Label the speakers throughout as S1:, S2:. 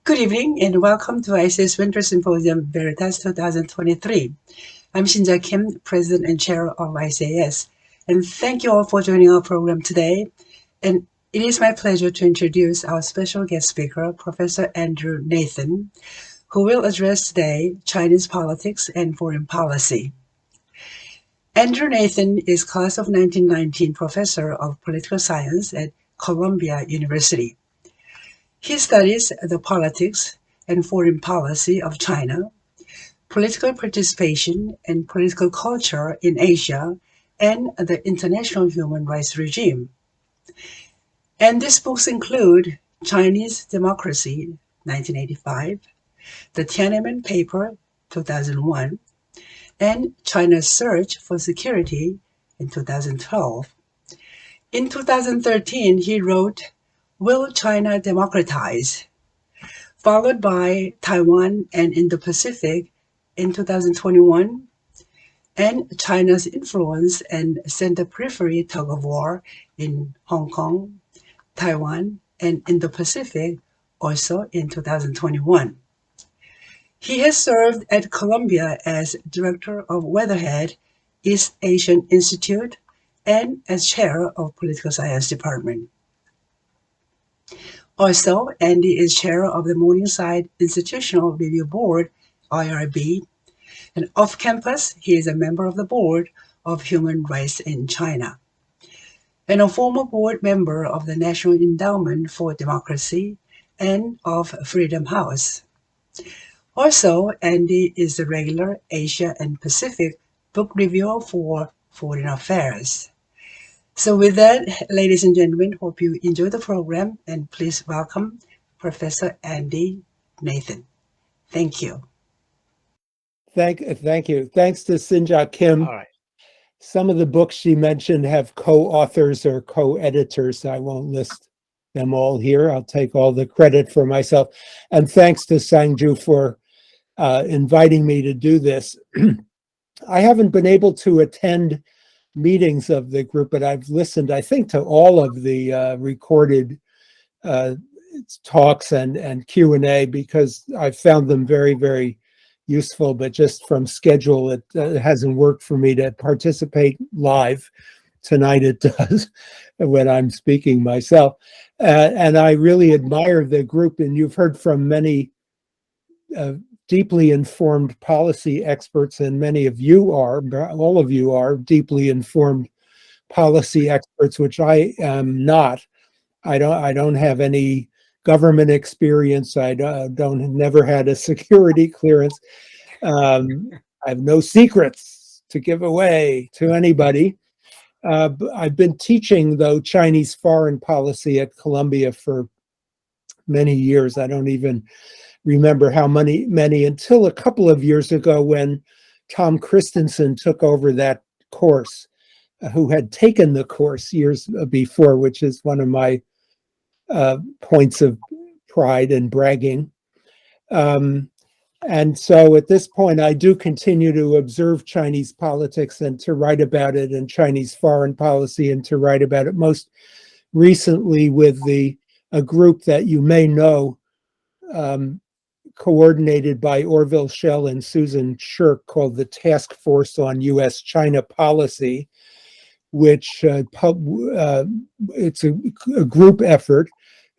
S1: Good evening and welcome to ICAS Winter Symposium Veritas 2023. I'm Shinja Kim, President and Chair of ICAS, and thank you all for joining our program today. And it is my pleasure to introduce our special guest speaker, Professor Andrew Nathan, who will address today Chinese politics and foreign policy. Andrew Nathan is class of 1919 professor of political science at Columbia University. He studies the politics and foreign policy of China, political participation and political culture in Asia, and the international human rights regime. And these books include Chinese Democracy, 1985, The Tiananmen Paper, 2001, and China's Search for Security in 2012. In 2013, he wrote Will China Democratize?, followed by Taiwan and Indo-Pacific in 2021, and China's Influence and Center-Periphery Tug-of-War in Hong Kong, Taiwan, and Indo-Pacific also in 2021. He has served at Columbia as Director of Weatherhead East Asian Institute and as Chair of Political Science Department. Also, Andy is chair of the Morningside Institutional Review Board, IRB, and off campus, he is a member of the board of Human Rights in China, and a former board member of the National Endowment for Democracy and of Freedom House. Also, Andy is the regular Asia and Pacific book reviewer for Foreign Affairs. So with that, ladies and gentlemen, hope you enjoy the program and please welcome Professor Andy Nathan. Thank you.
S2: Thank you. Thanks to Shinja Kim.
S3: All right.
S2: Some of the books she mentioned have co-authors or co-editors. I won't list them all here. I'll take all the credit for myself. And thanks to Sangju for inviting me to do this. I haven't been able to attend meetings of the group, but I've listened, I think, to all of the recorded talks and Q&A because I found them very, very useful, but just from schedule, it hasn't worked for me to participate live. Tonight it does when I'm speaking myself. And I really admire the group, and you've heard from many deeply informed policy experts, and many of you are, all of you are deeply informed policy experts, which I am not. I don't have any government experience. I never had a security clearance. I have no secrets to give away to anybody. I've been teaching, though, Chinese foreign policy at Columbia for many years. I don't even remember how many until a couple of years ago when Tom Christensen took over that course, who had taken the course years before, which is one of my points of pride and bragging. And so at this point, I do continue to observe Chinese politics and to write about it, and Chinese foreign policy, and to write about it most recently with a group that you may know, coordinated by Orville Schell and Susan Shirk, called the Task Force on U.S.-China Policy, which it's a group effort,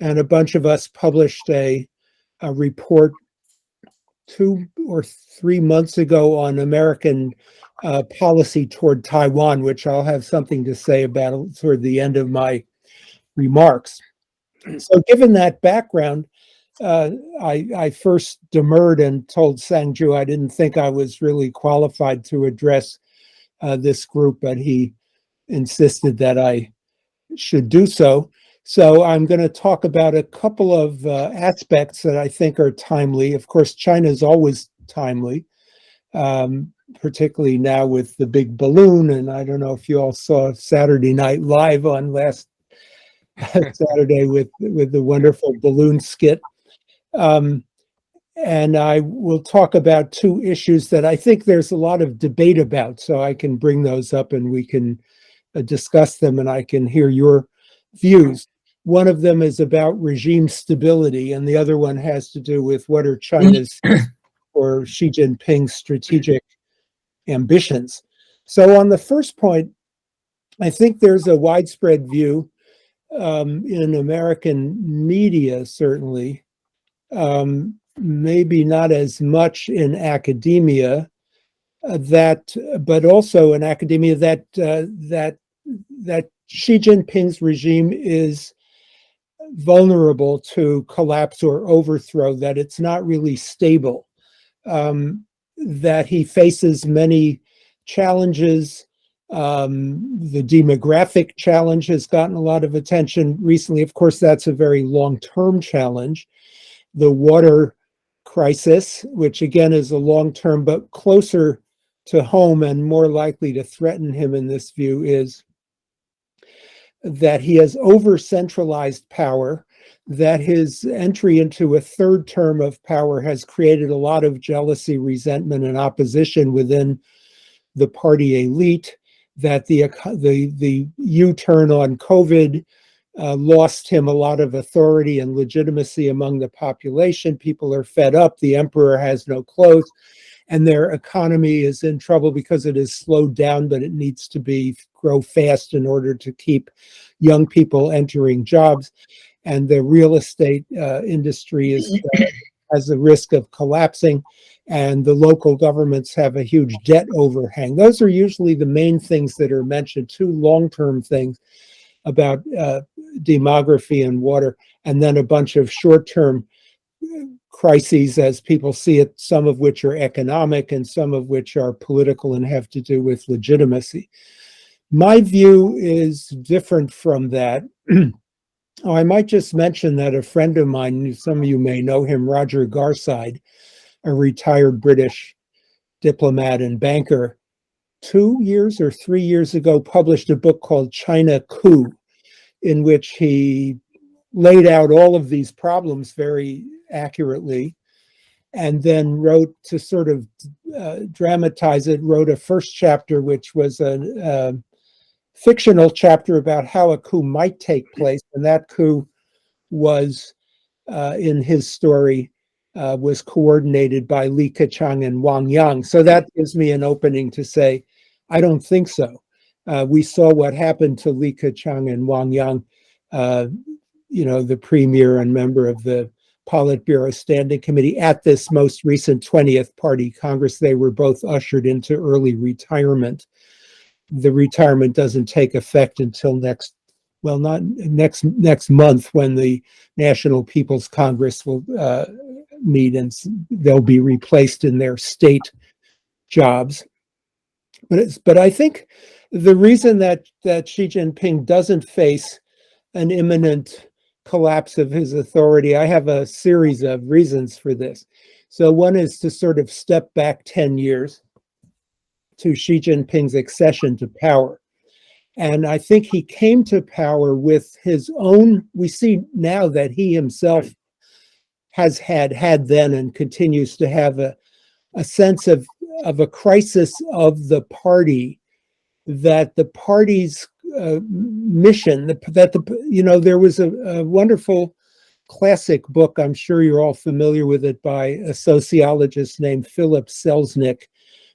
S2: and a bunch of us published a report 2 or 3 months ago on American policy toward Taiwan, which I'll have something to say about toward the end of my remarks. So given that background, I first demurred and told Sangju I didn't think I was really qualified to address this group, but he insisted that I should do so. So I'm going to talk about a couple of aspects that I think are timely. Of course, China is always timely, particularly now with the big balloon. And I don't know if you all saw Saturday Night Live on last Saturday with the wonderful balloon skit. And I will talk about 2 issues that I think there's a lot of debate about, so I can bring those up and we can discuss them and I can hear your views. One of them is about regime stability, and the other one has to do with what are China's or Xi Jinping's strategic ambitions. So on the first point, I think there's a widespread view in American media, certainly, maybe not as much in academia, but also in academia that Xi Jinping's regime is vulnerable to collapse or overthrow, that it's not really stable, that he faces many challenges. The demographic challenge has gotten a lot of attention recently. Of course, that's a very long-term challenge. The water crisis, which again is a long-term but closer to home and more likely to threaten him in this view, is that he has over-centralized power, that his entry into a third term of power has created a lot of jealousy, resentment, and opposition within the party elite, that the U-turn on COVID lost him a lot of authority and legitimacy among the population. People are fed up. The emperor has no clothes, and their economy is in trouble because it is slowed down, but it needs to grow fast in order to keep young people entering jobs. And the real estate industry has a risk of collapsing, and the local governments have a huge debt overhang. Those are usually the main things that are mentioned, two long-term things about demography and water, and then a bunch of short-term crises as people see it, some of which are economic and some of which are political and have to do with legitimacy. My view is different from that. Oh, I might just mention that a friend of mine, some of you may know him, Roger Garside, a retired British diplomat and banker, 2 years or 3 years ago published a book called China Coup, in which he laid out all of these problems very accurately, and then wrote, to sort of dramatize it, wrote a first chapter, which was a fictional chapter about how a coup might take place. And that coup was, in his story, was coordinated by Li Keqiang and Wang Yang. So that gives me an opening to say, I don't think so. We saw what happened to Li Keqiang and Wang Yang, the premier and member of the Politburo Standing Committee at this most recent 20th Party Congress. They were both ushered into early retirement. The retirement doesn't take effect until next month, when the National People's Congress will meet, and they'll be replaced in their state jobs. But I think the reason that Xi Jinping doesn't face an imminent collapse of his authority, I have a series of reasons for this. So one is to sort of step back 10 years to Xi Jinping's accession to power. And I think he came to power with his own, we see now that he himself has had then and continues to have a sense of a crisis of the party, that the party's mission, there was a wonderful classic book, I'm sure you're all familiar with it, by a sociologist named Philip Selznick,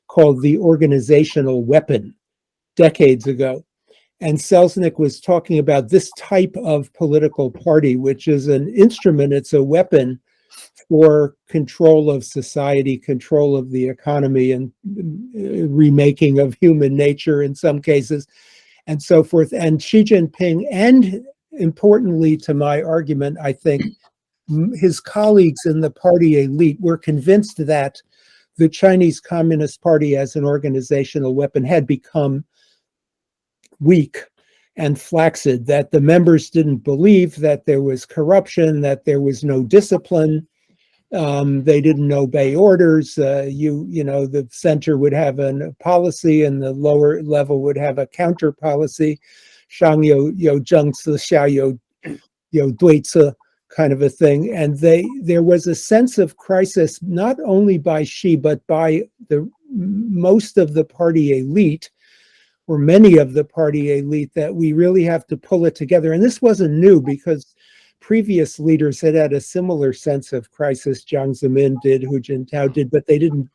S2: called The Organizational Weapon, decades ago. And Selznick was talking about this type of political party, which is an instrument, it's a weapon for control of society, control of the economy, and remaking of human nature in some cases, and so forth. And Xi Jinping, and importantly to my argument, I think his colleagues in the party elite were convinced that the Chinese Communist Party as an organizational weapon had become weak and flaccid, that the members didn't believe that there was corruption, that there was no discipline, they didn't obey orders. The center would have a policy and the lower level would have a counter policy. Shang you zheng ci, xia you dui ci, kind of a thing. And there was a sense of crisis, not only by Xi, but by the most of the party elite, or many of the party elite, that we really have to pull it together. And this wasn't new, because previous leaders had had a similar sense of crisis. Jiang Zemin did, Hu Jintao did, but they didn't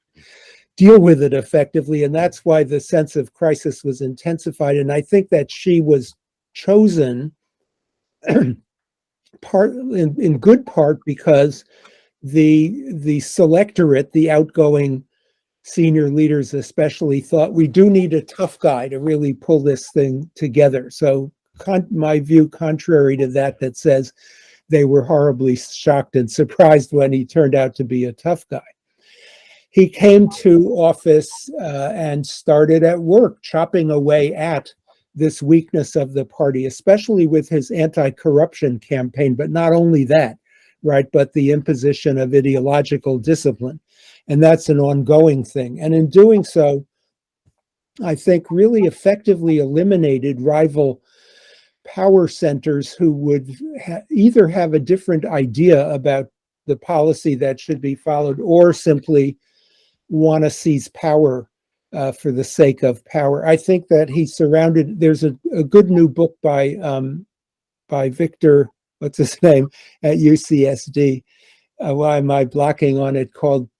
S2: deal with it effectively. And that's why the sense of crisis was intensified. And I think that she was chosen in good part because the selectorate, the outgoing senior leaders especially, thought we do need a tough guy to really pull this thing together. So my view, contrary to that says they were horribly shocked and surprised when he turned out to be a tough guy. He came to office and started at work, chopping away at this weakness of the party, especially with his anti-corruption campaign, but not only that, right, but the imposition of ideological discipline. And that's an ongoing thing. And in doing so, I think really effectively eliminated rival power centers who would either have a different idea about the policy that should be followed, or simply want to seize power for the sake of power. I think that he surrounded, there's a good new book by Victor, what's his name, at UCSD. Why am I blocking on it? Called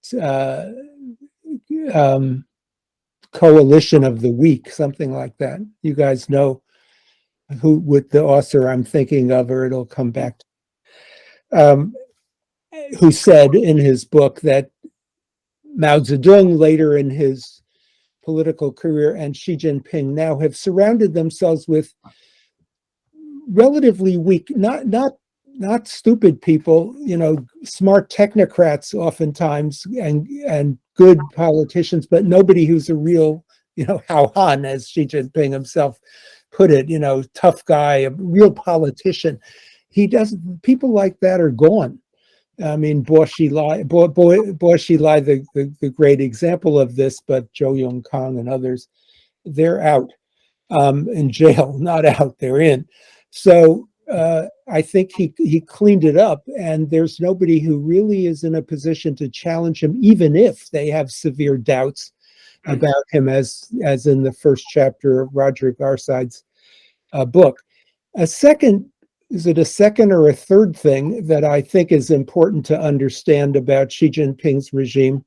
S2: Coalition of the Weak, something like that. You guys know who, with the author I'm thinking of, or it'll come back to, who said in his book that Mao Zedong later in his political career and Xi Jinping now have surrounded themselves with relatively weak, not stupid people, smart technocrats oftentimes, and good politicians, but nobody who's a real, Hao Han, as Xi Jinping himself put it, tough guy, a real politician. People like that are gone. I mean, Bo Xilai, the great example of this, but Zhou Yongkang and others, they're out in jail, not out, they're in. So I think he cleaned it up, and there's nobody who really is in a position to challenge him, even if they have severe doubts about him, as in the first chapter of Roderick Arside's book. Is it a second or a third thing that I think is important to understand about Xi Jinping's regime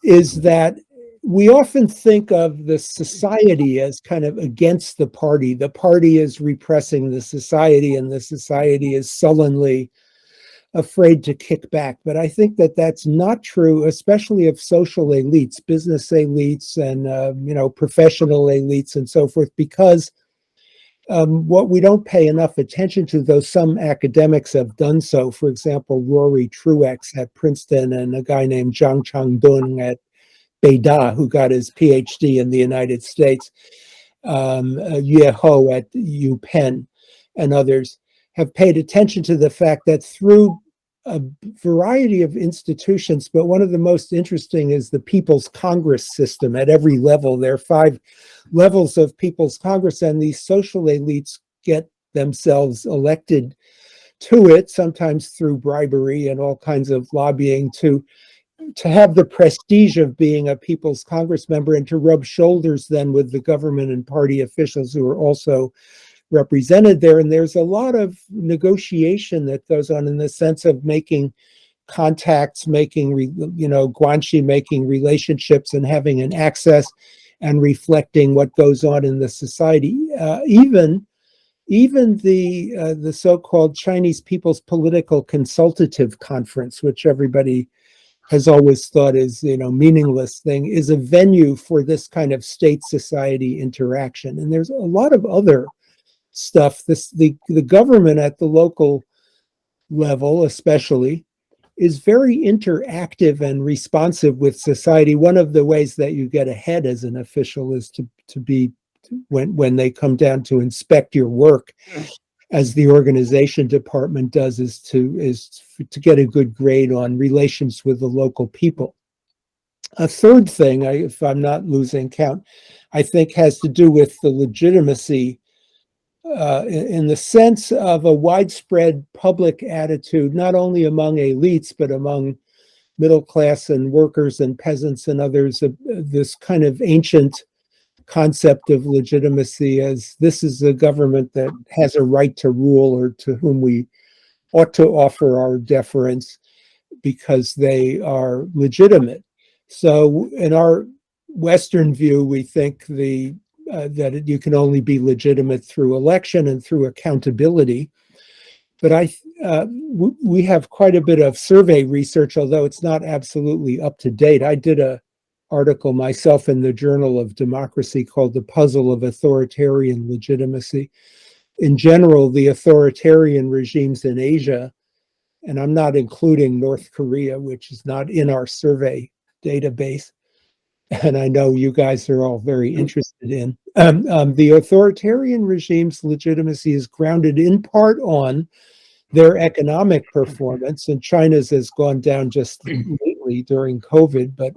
S2: is that we often think of the society as kind of against the party. The party is repressing the society, and the society is sullenly afraid to kick back. But I think that that's not true, especially of social elites, business elites, and professional elites, and so forth, because what we don't pay enough attention to, though some academics have done so, for example, Rory Truex at Princeton and a guy named Zhang Changdun at Beida, who got his PhD in the United States, Yue Ho at UPenn, and others, have paid attention to the fact that through a variety of institutions, but one of the most interesting is the People's Congress system at every level. There are 5 levels of People's Congress, and these social elites get themselves elected to it, sometimes through bribery and all kinds of lobbying, to have the prestige of being a People's Congress member, and to rub shoulders then with the government and party officials who are also represented there. And there's a lot of negotiation that goes on in the sense of making contacts, making guanxi, making relationships, and having an access and reflecting what goes on in the society. Even the so-called Chinese People's Political Consultative Conference, which everybody has always thought is meaningless thing, is a venue for this kind of state-society interaction. And there's a lot of other stuff. The government at the local level, especially, is very interactive and responsive with society. One of the ways that you get ahead as an official is to be, when they come down to inspect your work, as the organization department does, is to get a good grade on relations with the local people. A third thing, if I'm not losing count, I think has to do with the legitimacy in the sense of a widespread public attitude, not only among elites, but among middle class and workers and peasants and others, this kind of ancient concept of legitimacy as this is a government that has a right to rule or to whom we ought to offer our deference because they are legitimate. So in our Western view, we think that you can only be legitimate through election and through accountability. But we have quite a bit of survey research, although it's not absolutely up to date. I did an article myself in the Journal of Democracy called The Puzzle of Authoritarian Legitimacy. In general, the authoritarian regimes in Asia, and I'm not including North Korea, which is not in our survey database, and I know you guys are all very interested in. The authoritarian regime's legitimacy is grounded in part on their economic performance, and China's has gone down just lately during COVID, but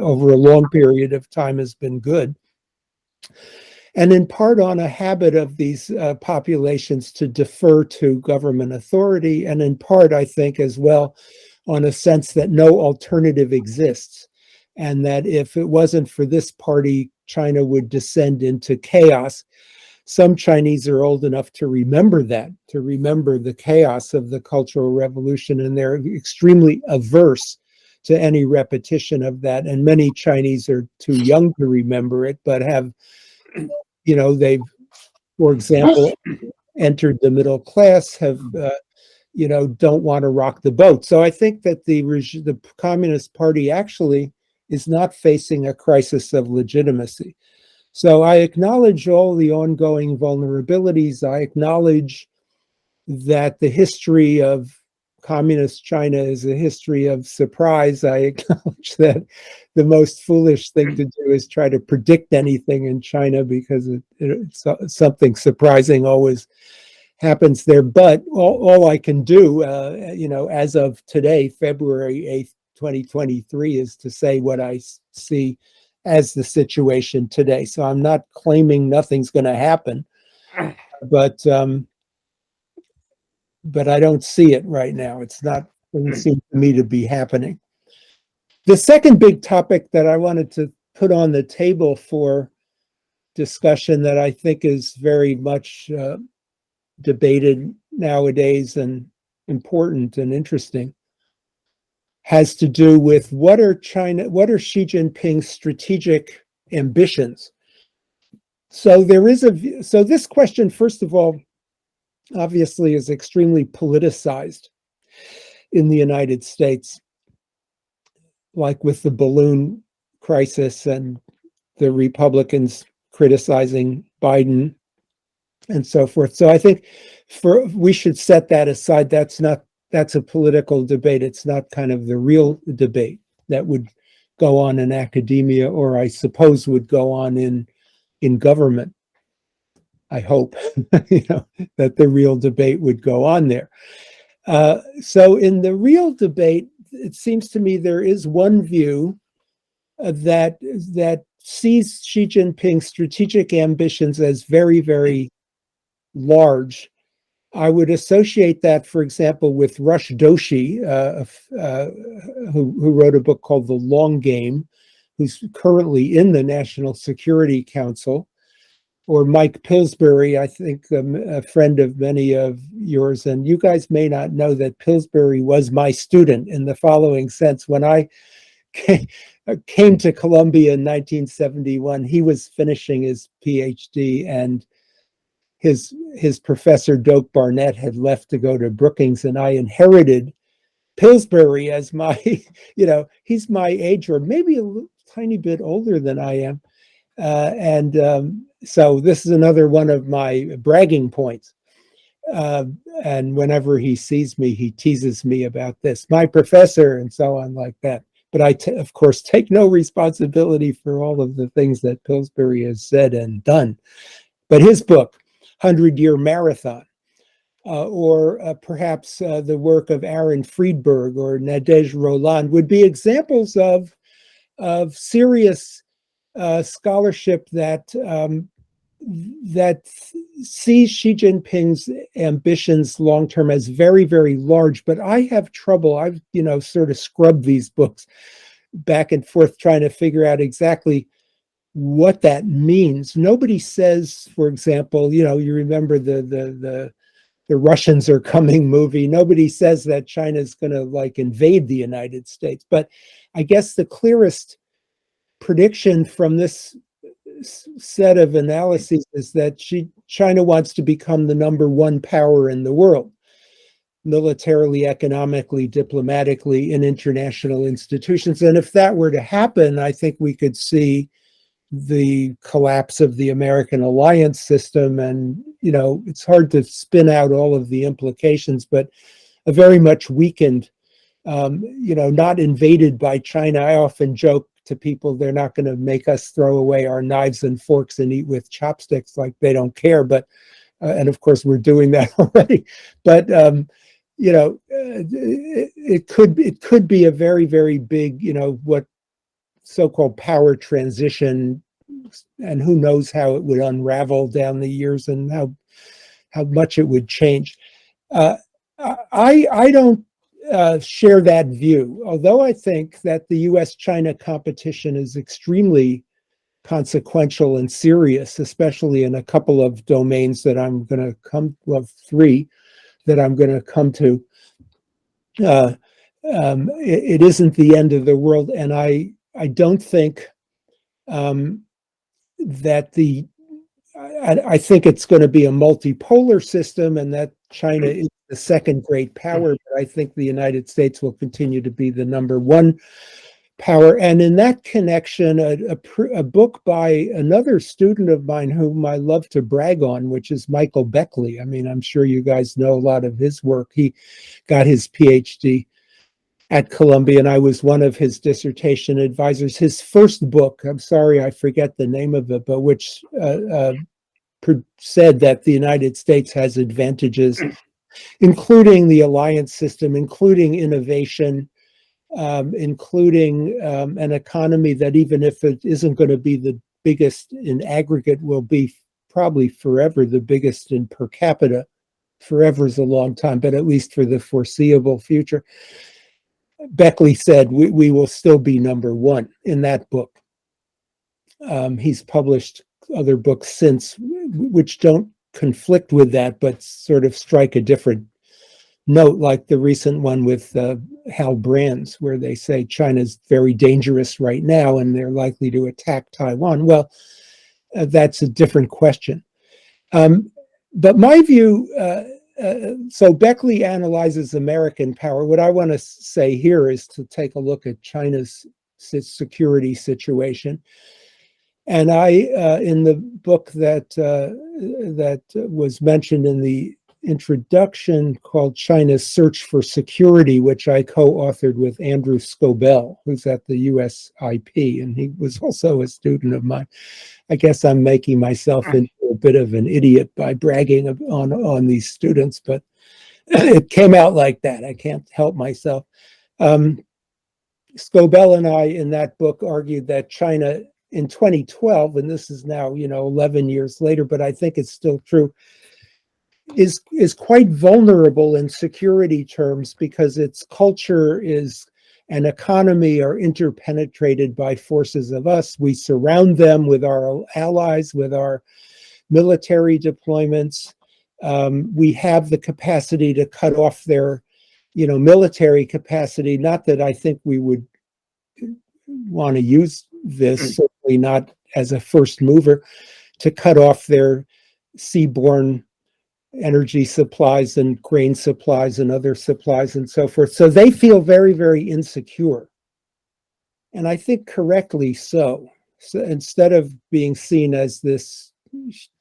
S2: over a long period of time has been good. And in part on a habit of these populations to defer to government authority, and in part, I think, as well, on a sense that no alternative exists, and that if it wasn't for this party, China would descend into chaos. Some Chinese are old enough to remember that, to remember the chaos of the Cultural Revolution, and they're extremely averse to any repetition of that. And many Chinese are too young to remember it, but have, they've, for example, entered the middle class, have, don't want to rock the boat. So I think that the Communist Party actually is not facing a crisis of legitimacy. So I acknowledge all the ongoing vulnerabilities. I acknowledge that the history of communist China is a history of surprise. I acknowledge that the most foolish thing to do is try to predict anything in China because something surprising always happens there. But all I can do, as of today, February 8th, 2023, is to say what I see as the situation today. So I'm not claiming nothing's going to happen, but I don't see it right now. Doesn't seem to me to be happening. The second big topic that I wanted to put on the table for discussion that I think is very much debated nowadays and important and interesting has to do with what are Xi Jinping's strategic ambitions. So this question, first of all, obviously is extremely politicized in the United States, like with the balloon crisis and the Republicans criticizing Biden and so forth. So I think we should set that aside. That's a political debate. It's not kind of the real debate that would go on in academia, or I suppose would go on in government. I hope, that the real debate would go on there. So in the real debate, it seems to me there is one view that sees Xi Jinping's strategic ambitions as very, very large. I would associate that, for example, with Rush Doshi, who wrote a book called The Long Game, who's currently in the National Security Council, or Mike Pillsbury, I think a friend of many of yours. And you guys may not know that Pillsbury was my student in the following sense. When I came to Columbia in 1971, he was finishing his PhD, and his professor, Doak Barnett, had left to go to Brookings, and I inherited Pillsbury as my, he's my age, or maybe a tiny bit older than I am. So this is another one of my bragging points. And whenever he sees me, he teases me about this, my professor, and so on like that. But I, of course, take no responsibility for all of the things that Pillsbury has said and done. But his book, 100-Year Marathon, or perhaps the work of Aaron Friedberg or Nadege Roland would be examples of serious scholarship that sees Xi Jinping's ambitions long term as very, very large. But I have trouble. I've sort of scrubbed these books back and forth trying to figure out exactly what that means. Nobody says, for example, you remember the Russians are coming movie. Nobody says that China's going to like invade the United States. But I guess the clearest prediction from this set of analyses is that China wants to become the number one power in the world, militarily, economically, diplomatically, in international institutions. And if that were to happen, I think we could see the collapse of the American alliance system. And, it's hard to spin out all of the implications, but a very much weakened, not invaded by China. I often joke to people, they're not going to make us throw away our knives and forks and eat with chopsticks, like they don't care. But, and of course we're doing that already, but, it could be a very, very big, what so-called power transition, and who knows how it would unravel down the years and how much it would change. I don't share that view, although I think that the US-China competition is extremely consequential and serious, especially in a couple of domains that I'm going to come, well, three that I'm going to come to. It isn't the end of the world, and I don't think that I think it's going to be a multipolar system, and that China is the second great power, but I think the United States will continue to be the number one power. And in that connection, a book by another student of mine whom I love to brag on, which is Michael Beckley. I mean, I'm sure you guys know a lot of his work. He got his PhD at Columbia, and I was one of his dissertation advisors. His first book, I'm sorry, I forget the name of it, but which said that the United States has advantages, including the alliance system, including innovation, including an economy that, even if it isn't going to be the biggest in aggregate, will be probably forever the biggest in per capita. Forever is a long time, but at least for the foreseeable future. Beckley said we will still be number one in that book. He's published other books since, which don't conflict with that, but sort of strike a different note, like the recent one with Hal Brands, where they say China's very dangerous right now and they're likely to attack Taiwan. Well, that's a different question. But my view, so Beckley analyzes American power. What I want to say here is to take a look at China's security situation. And I, in the book that was mentioned in the introduction, called China's Search for Security, which I co-authored with Andrew Scobell, who's at the USIP, and he was also a student of mine. I guess I'm making myself into a bit of an idiot by bragging on these students, but it came out like that. I can't help myself. Scobell and I, in that book, argued that China in 2012, and this is now 11 years later, but I think it's still true, is quite vulnerable in security terms, because its culture and economy are interpenetrated by forces of us. We surround them with our allies, with our military deployments. We have the capacity to cut off their military capacity. Not that I think we would want to use this, certainly not as a first mover, to cut off their seaborne energy supplies and grain supplies and other supplies and so forth. So they feel very, very insecure. And I think correctly so. So instead of being seen as this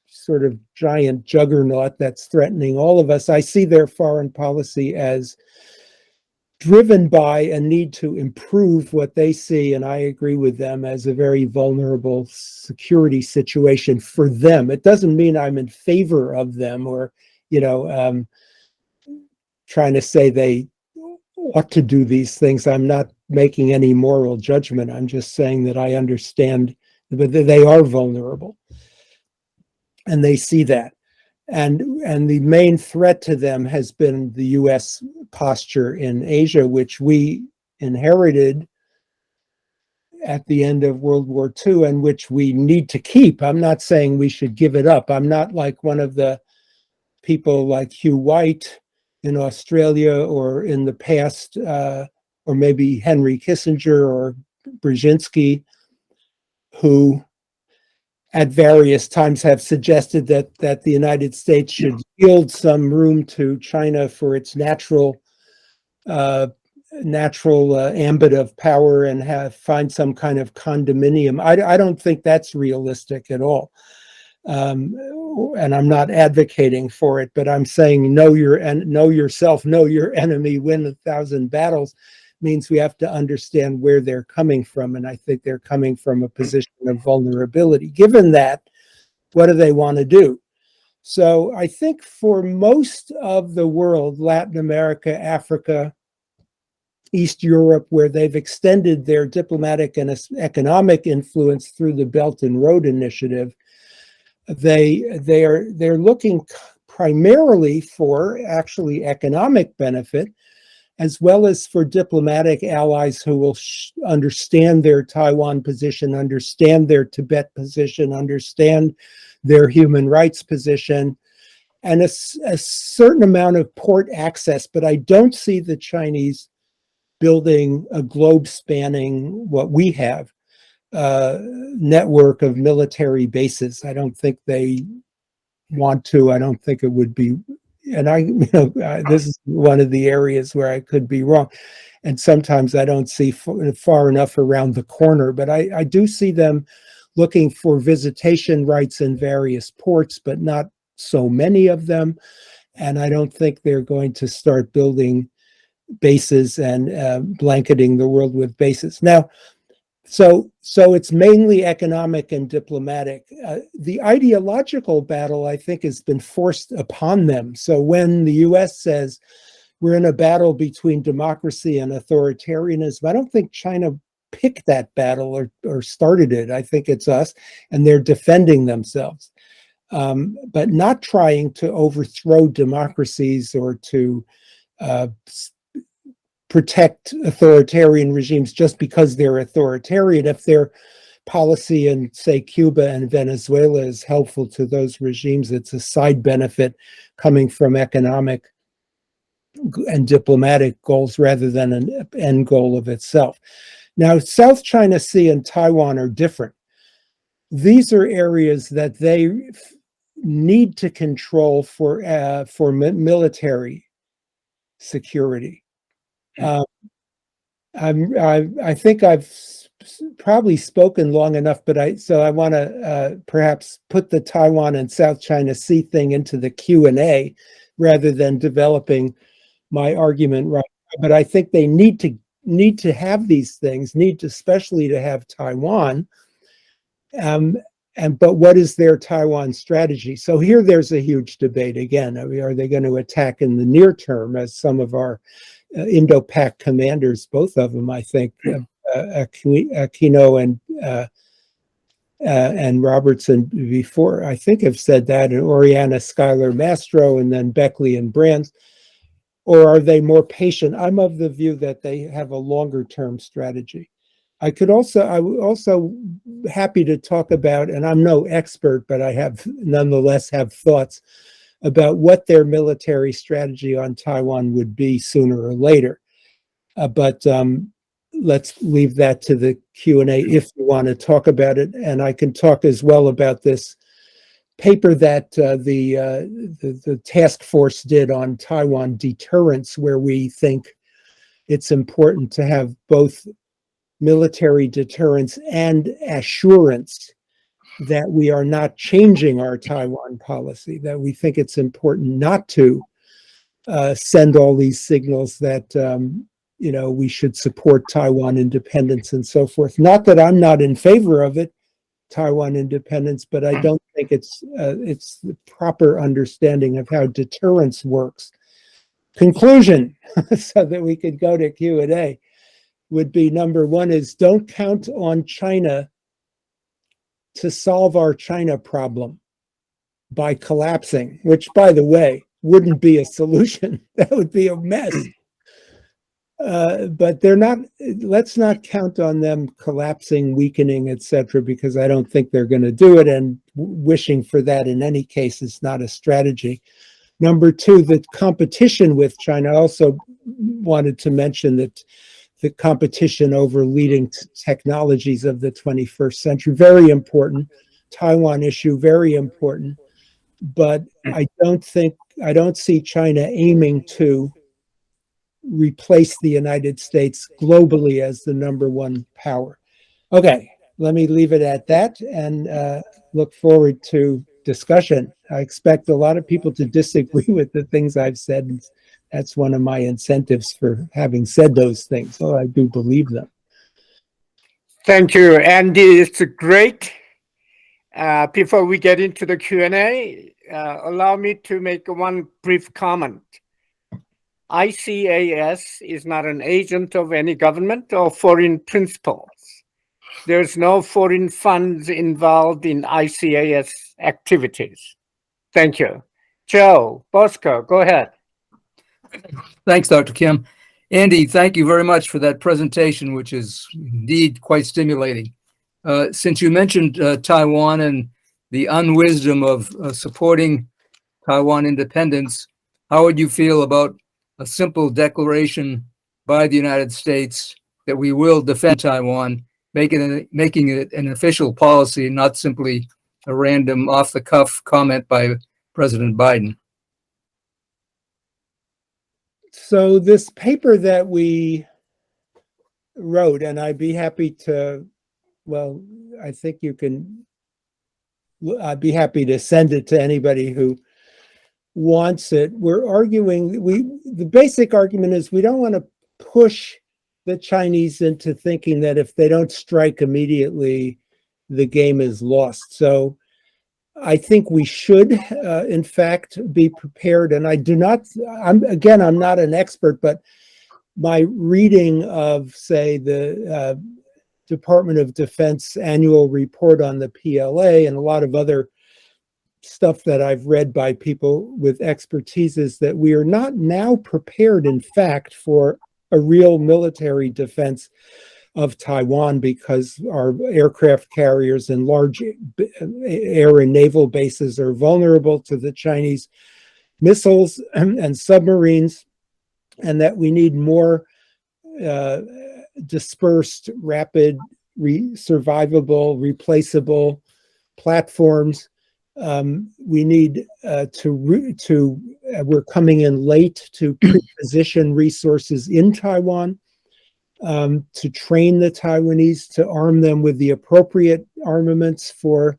S2: sort of giant juggernaut that's threatening all of us, I see their foreign policy as driven by a need to improve what they see, and I agree with them, as a very vulnerable security situation for them. It doesn't mean I'm in favor of them or, trying to say they ought to do these things. I'm not making any moral judgment. I'm just saying that I understand that they are vulnerable, and they see that. And the main threat to them has been the US posture in Asia, which we inherited at the end of World War II, and which we need to keep. I'm not saying we should give it up. I'm not like one of the people like Hugh White in Australia, or in the past, or maybe Henry Kissinger or Brzezinski, who at various times have suggested that the United States should yield some room to China for its natural ambit of power, and find some kind of condominium. I don't think that's realistic at all. And I'm not advocating for it, but I'm saying know yourself, know your enemy, win 1,000 battles means we have to understand where they're coming from. And I think they're coming from a position of vulnerability. Given that, what do they want to do? So I think for most of the world, Latin America, Africa, East Europe, where they've extended their diplomatic and economic influence through the Belt and Road Initiative, they're looking primarily for actually economic benefit, as well as for diplomatic allies who will understand their Taiwan position, understand their Tibet position, understand their human rights position, and a certain amount of port access. But I don't see the Chinese building a globe-spanning, what we have, network of military bases. I don't think they want to. I don't think it would be. And this is one of the areas where I could be wrong. And sometimes I don't see far enough around the corner, but I do see them looking for visitation rights in various ports, but not so many of them. And I don't think they're going to start building bases and blanketing the world with bases. Now, so it's mainly economic and diplomatic. The ideological battle, I think, has been forced upon them. So when the US says we're in a battle between democracy and authoritarianism, I don't think China picked that battle or started it. I think it's us, and they're defending themselves, but not trying to overthrow democracies or to protect authoritarian regimes just because they're authoritarian. If their policy in, say, Cuba and Venezuela is helpful to those regimes, it's a side benefit coming from economic and diplomatic goals rather than an end goal of itself. Now, South China Sea and Taiwan are different. These are areas that they need to control for military security. I think I've probably spoken long enough, but I want to perhaps put the Taiwan and South China Sea thing into the Q&A rather than developing my argument right now. But I think they need to have these things, especially to have Taiwan. But what is their Taiwan strategy? So here there's a huge debate again. I mean, are they going to attack in the near term, as some of our Indo-Pac commanders, both of them, I think, Aquino and Robertson before, I think, have said that, and Oriana Schuyler Mastro, and then Beckley and Brands? Or are they more patient? I'm of the view that they have a longer term strategy. I would also happy to talk about, and I'm no expert, but I nonetheless have thoughts about what their military strategy on Taiwan would be sooner or later. But let's leave that to the Q&A if you want to talk about it. And I can talk as well about this paper that the task force did on Taiwan deterrence, where we think it's important to have both military deterrence and assurance that we are not changing our Taiwan policy, that we think it's important not to send all these signals that we should support Taiwan independence and so forth. Not that I'm not in favor of it, Taiwan independence, but I don't think it's the proper understanding of how deterrence works. Conclusion, so that we could go to Q&A, would be, number one is, don't count on China to solve our China problem by collapsing, which, by the way, wouldn't be a solution. That would be a mess. But they're not. Let's not count on them collapsing, weakening, etc., because I don't think they're going to do it. And wishing for that in any case is not a strategy. Number two, the competition with China. I also wanted to mention that the competition over leading technologies of the 21st century, very important. Taiwan issue, very important. But I don't see China aiming to replace the United States globally as the number one power. Okay, let me leave it at that and look forward to discussion. I expect a lot of people to disagree with the things I've said. That's one of my incentives for having said those things, so I do believe them.
S3: Thank you, Andy. It's great. Before we get into the Q&A, allow me to make one brief comment. ICAS is not an agent of any government or foreign principals. There's no foreign funds involved in ICAS activities. Thank you. Joe Bosco, go ahead.
S4: Thanks, Dr. Kim. Andy, thank you very much for that presentation, which is indeed quite stimulating. Since you mentioned Taiwan and the unwisdom of supporting Taiwan independence, how would you feel about a simple declaration by the United States that we will defend Taiwan, making it an official policy, not simply a random off-the-cuff comment by President Biden?
S2: So this paper that we wrote, and I'd be happy to, well, I think you can, I'd be happy to send it to anybody who wants it. We're arguing, the basic argument is we don't want to push the Chinese into thinking that if they don't strike immediately, the game is lost. So I think we should, in fact, be prepared. And I do not, I'm not an expert, but my reading of, say, the Department of Defense annual report on the PLA and a lot of other stuff that I've read by people with expertise is that we are not now prepared, in fact, for a real military defense of Taiwan because our aircraft carriers and large air and naval bases are vulnerable to the Chinese missiles and submarines, and that we need more dispersed, rapid, survivable, replaceable platforms. We need we're coming in late to pre-position resources in Taiwan, to train the Taiwanese, to arm them with the appropriate armaments for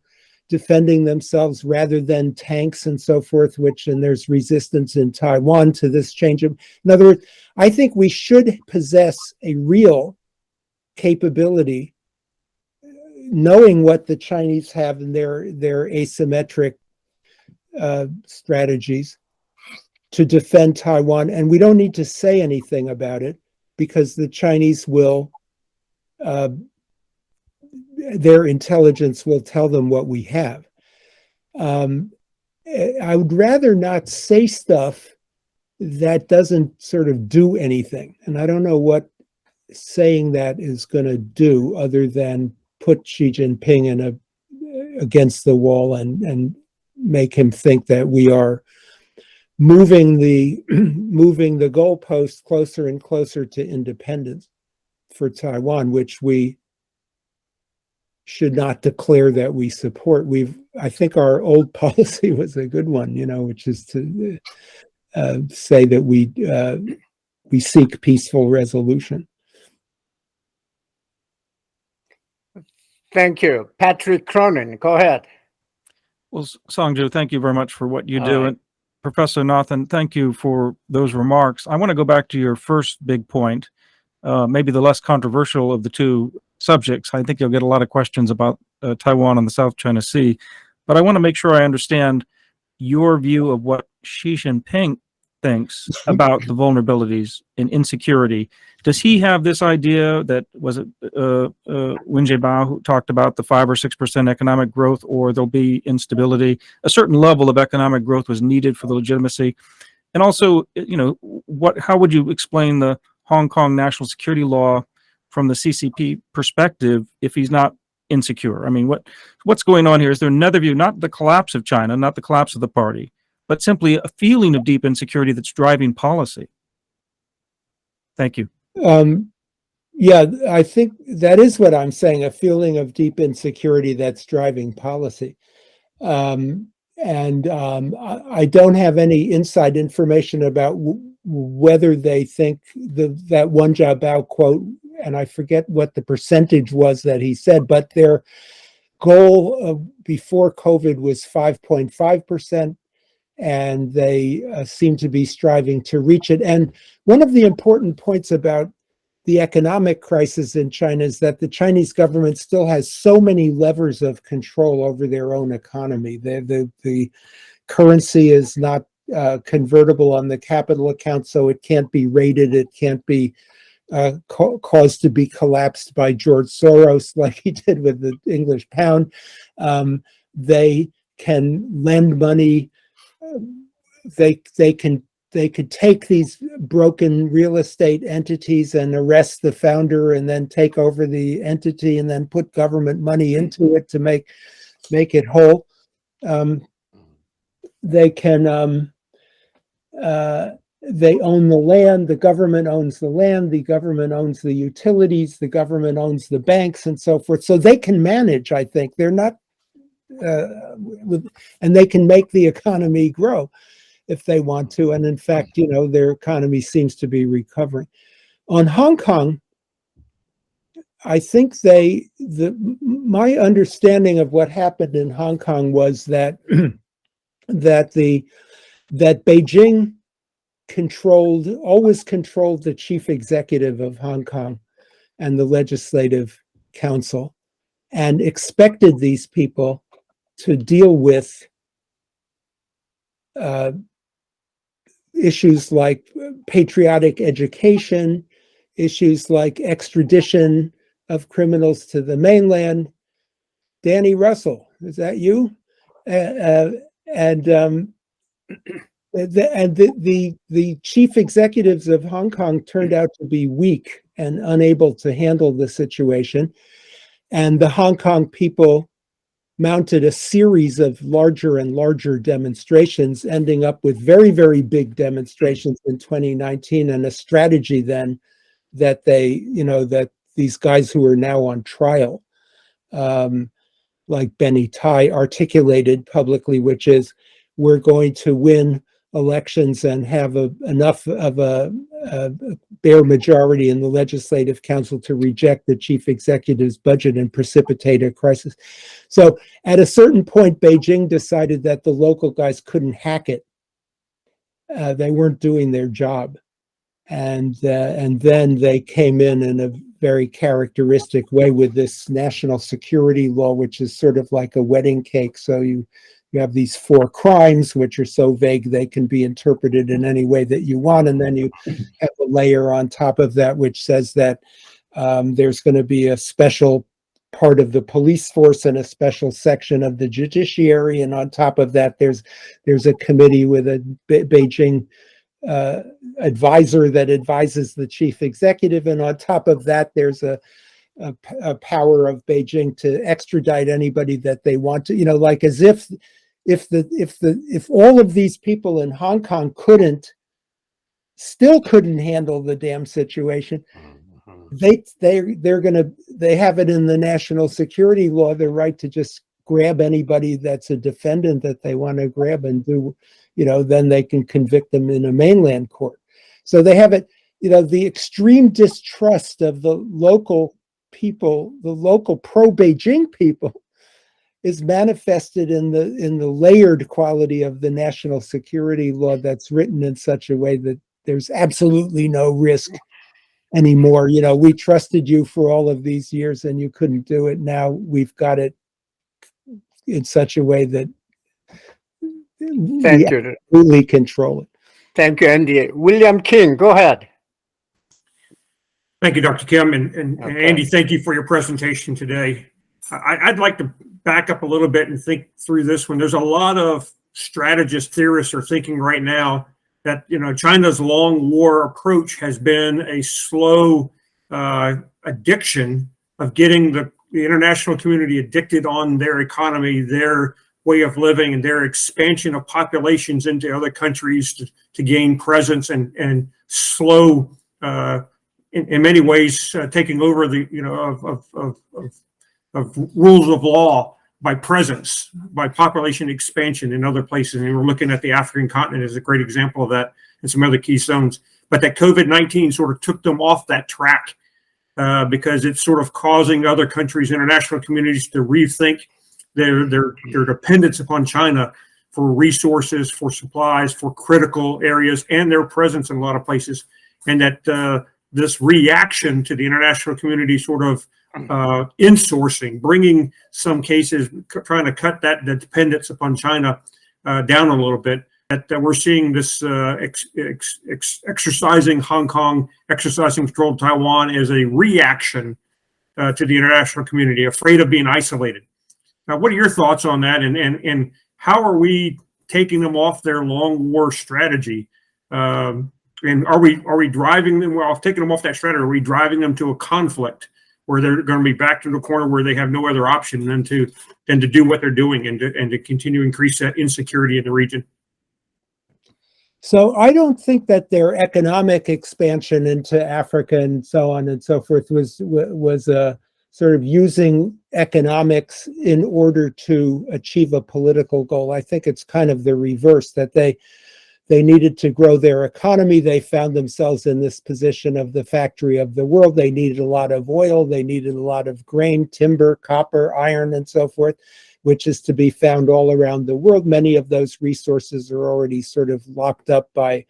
S2: defending themselves rather than tanks and so forth, and there's resistance in Taiwan to this change. In other words, I think we should possess a real capability, knowing what the Chinese have in their asymmetric strategies to defend Taiwan. And we don't need to say anything about it because the Chinese will, their intelligence will tell them what we have. I would rather not say stuff that doesn't sort of do anything. And I don't know what saying that is going to do other than put Xi Jinping against the wall and make him think that we are moving the goalpost closer and closer to independence for Taiwan, which we should not declare that we support. I think our old policy was a good one, which is to say that we seek peaceful resolution.
S3: Thank you. Patrick Cronin, go ahead.
S5: Well, Songju, thank you very much for what you do. And Professor Nathan, thank you for those remarks. I want to go back to your first big point, maybe the less controversial of the two subjects. I think you'll get a lot of questions about Taiwan and the South China Sea, but I want to make sure I understand your view of what Xi Jinping thinks about the vulnerabilities and insecurity. Does he have this idea that, was it Wen Jiabao who talked about the 5 or 6% economic growth, or there'll be instability? A certain level of economic growth was needed for the legitimacy. And also, how would you explain the Hong Kong national security law from the CCP perspective if he's not insecure? I mean, what's going on here? Is there another view, not the collapse of China, not the collapse of the party, but simply a feeling of deep insecurity that's driving policy? Thank you.
S2: Yeah, I think that is what I'm saying, a feeling of deep insecurity that's driving policy. I don't have any inside information about whether they think that Wen Jiabao quote, and I forget what the percentage was that he said, but their goal before COVID was 5.5%, and they seem to be striving to reach it. And one of the important points about the economic crisis in China is that the Chinese government still has so many levers of control over their own economy. The currency is not convertible on the capital account, so it can't be rated. It can't be caused to be collapsed by George Soros like he did with the English pound. They can lend money. They could take these broken real estate entities and arrest the founder and then take over the entity and then put government money into it to make it whole. They can they own the land, the government owns the land, the government owns the utilities, the government owns the banks and so forth. So they can manage, I think. They're not and they can make the economy grow if they want to. And in fact, their economy seems to be recovering. On Hong Kong, I think my understanding of what happened in Hong Kong was that that Beijing always controlled the chief executive of Hong Kong and the legislative council, and expected these people to deal with issues like patriotic education, issues like extradition of criminals to the mainland. Danny Russell, is that you? The chief executives of Hong Kong turned out to be weak and unable to handle the situation, and the Hong Kong people mounted a series of larger and larger demonstrations, ending up with very, very big demonstrations in 2019, and a strategy then that that these guys who are now on trial, like Benny Tai, articulated publicly, which is, we're going to win elections and have enough of a bare majority in the legislative council to reject the chief executive's budget and precipitate a crisis. So at a certain point, Beijing decided that the local guys couldn't hack it. They weren't doing their job. And then they came in a very characteristic way with this national security law, which is sort of like a wedding cake. So you have these 4 crimes, which are so vague they can be interpreted in any way that you want. And then you have a layer on top of that, which says that there's going to be a special part of the police force and a special section of the judiciary. And on top of that, there's a committee with a Beijing advisor that advises the chief executive. And on top of that, there's a power of Beijing to extradite anybody that they want to, like as if all of these people in Hong Kong still couldn't handle the damn situation, they have it in the national security law, the right to just grab anybody that's a defendant that they want to grab and do, then they can convict them in a mainland court. So they have it, the extreme distrust of the local people, the local pro-Beijing people, is manifested in the layered quality of the national security law that's written in such a way that there's absolutely no risk anymore. We trusted you for all of these years and you couldn't do it. Now we've got it in such a way that we absolutely control it.
S3: Thank you, Andy. William King, go ahead.
S6: Thank you, Dr. Kim, and Andy, thank you for your presentation today. I'd like to back up a little bit and think through this one. There's a lot of strategists, theorists are thinking right now that, China's long war approach has been a slow addiction of getting the international community addicted on their economy, their way of living, and their expansion of populations into other countries to gain presence and slow, in many ways, taking over the, of rules of law by presence, by population expansion in other places. And we're looking at the African continent as a great example of that, and some other key zones. But that COVID-19 sort of took them off that track because it's sort of causing other countries, international communities, to rethink their dependence upon China for resources, for supplies, for critical areas, and their presence in a lot of places. And that this reaction to the international community sort of insourcing, bringing some cases, trying to cut the dependence upon China down a little bit, that we're seeing this exercising Hong Kong, exercising control of Taiwan as a reaction to the international community, afraid of being isolated. Now, what are your thoughts on that? And how are we taking them off their long war strategy? And are we driving them off, taking them off that strategy? Are we driving them to a conflict where they're going to be back to the corner where they have no other option than to do what they're doing and to continue to increase that insecurity in the region?
S2: So I don't think that their economic expansion into Africa and so on and so forth was sort of using economics in order to achieve a political goal. I think it's kind of the reverse, that they needed to grow their economy. They found themselves in this position of the factory of the world. They needed a lot of oil. They needed a lot of grain, timber, copper, iron, and so forth, which is to be found all around the world. Many of those resources are already sort of locked up by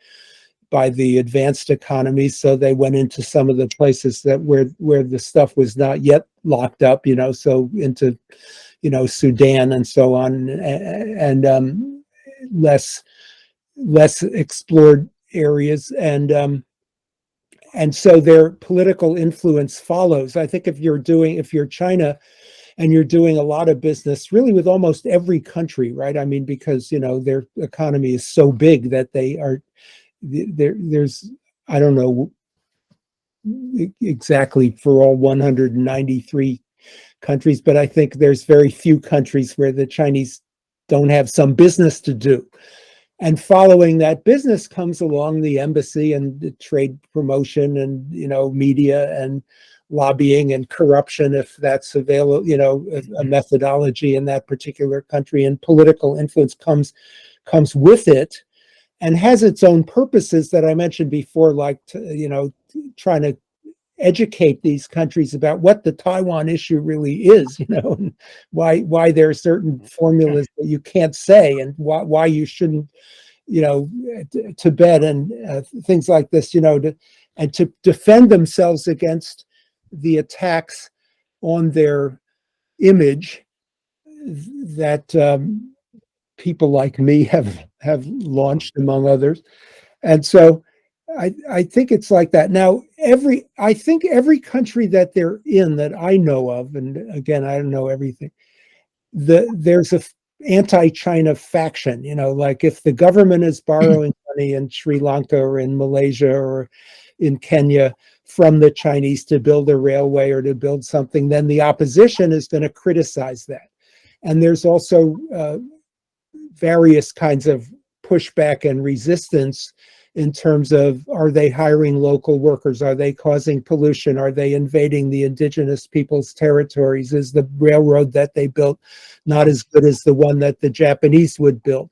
S2: the advanced economies. So they went into some of the places that where the stuff was not yet locked up, so into, Sudan and so on, and less explored areas, and so their political influence follows. I think if you're China and you're doing a lot of business really with almost every country, right? I mean, because their economy is so big that there's I don't know exactly for all 193 countries, but I think there's very few countries where the Chinese don't have some business to do. And following that business comes along the embassy and the trade promotion and, media and lobbying and corruption, if that's available, a methodology in that particular country, and political influence comes with it and has its own purposes that I mentioned before, like, trying to educate these countries about what the Taiwan issue really is, and why there are certain formulas that you can't say, and why you shouldn't, Tibet and things like this, and to defend themselves against the attacks on their image that people like me have launched, among others. And so I think it's like that. Now, I think every country that they're in that I know of, and again, I don't know everything, there's a anti-China faction, like if the government is borrowing money in Sri Lanka or in Malaysia or in Kenya from the Chinese to build a railway or to build something, then the opposition is going to criticize that. And there's also various kinds of pushback and resistance in terms of, are they hiring local workers? Are they causing pollution? Are they invading the indigenous people's territories? Is the railroad that they built not as good as the one that the Japanese would build?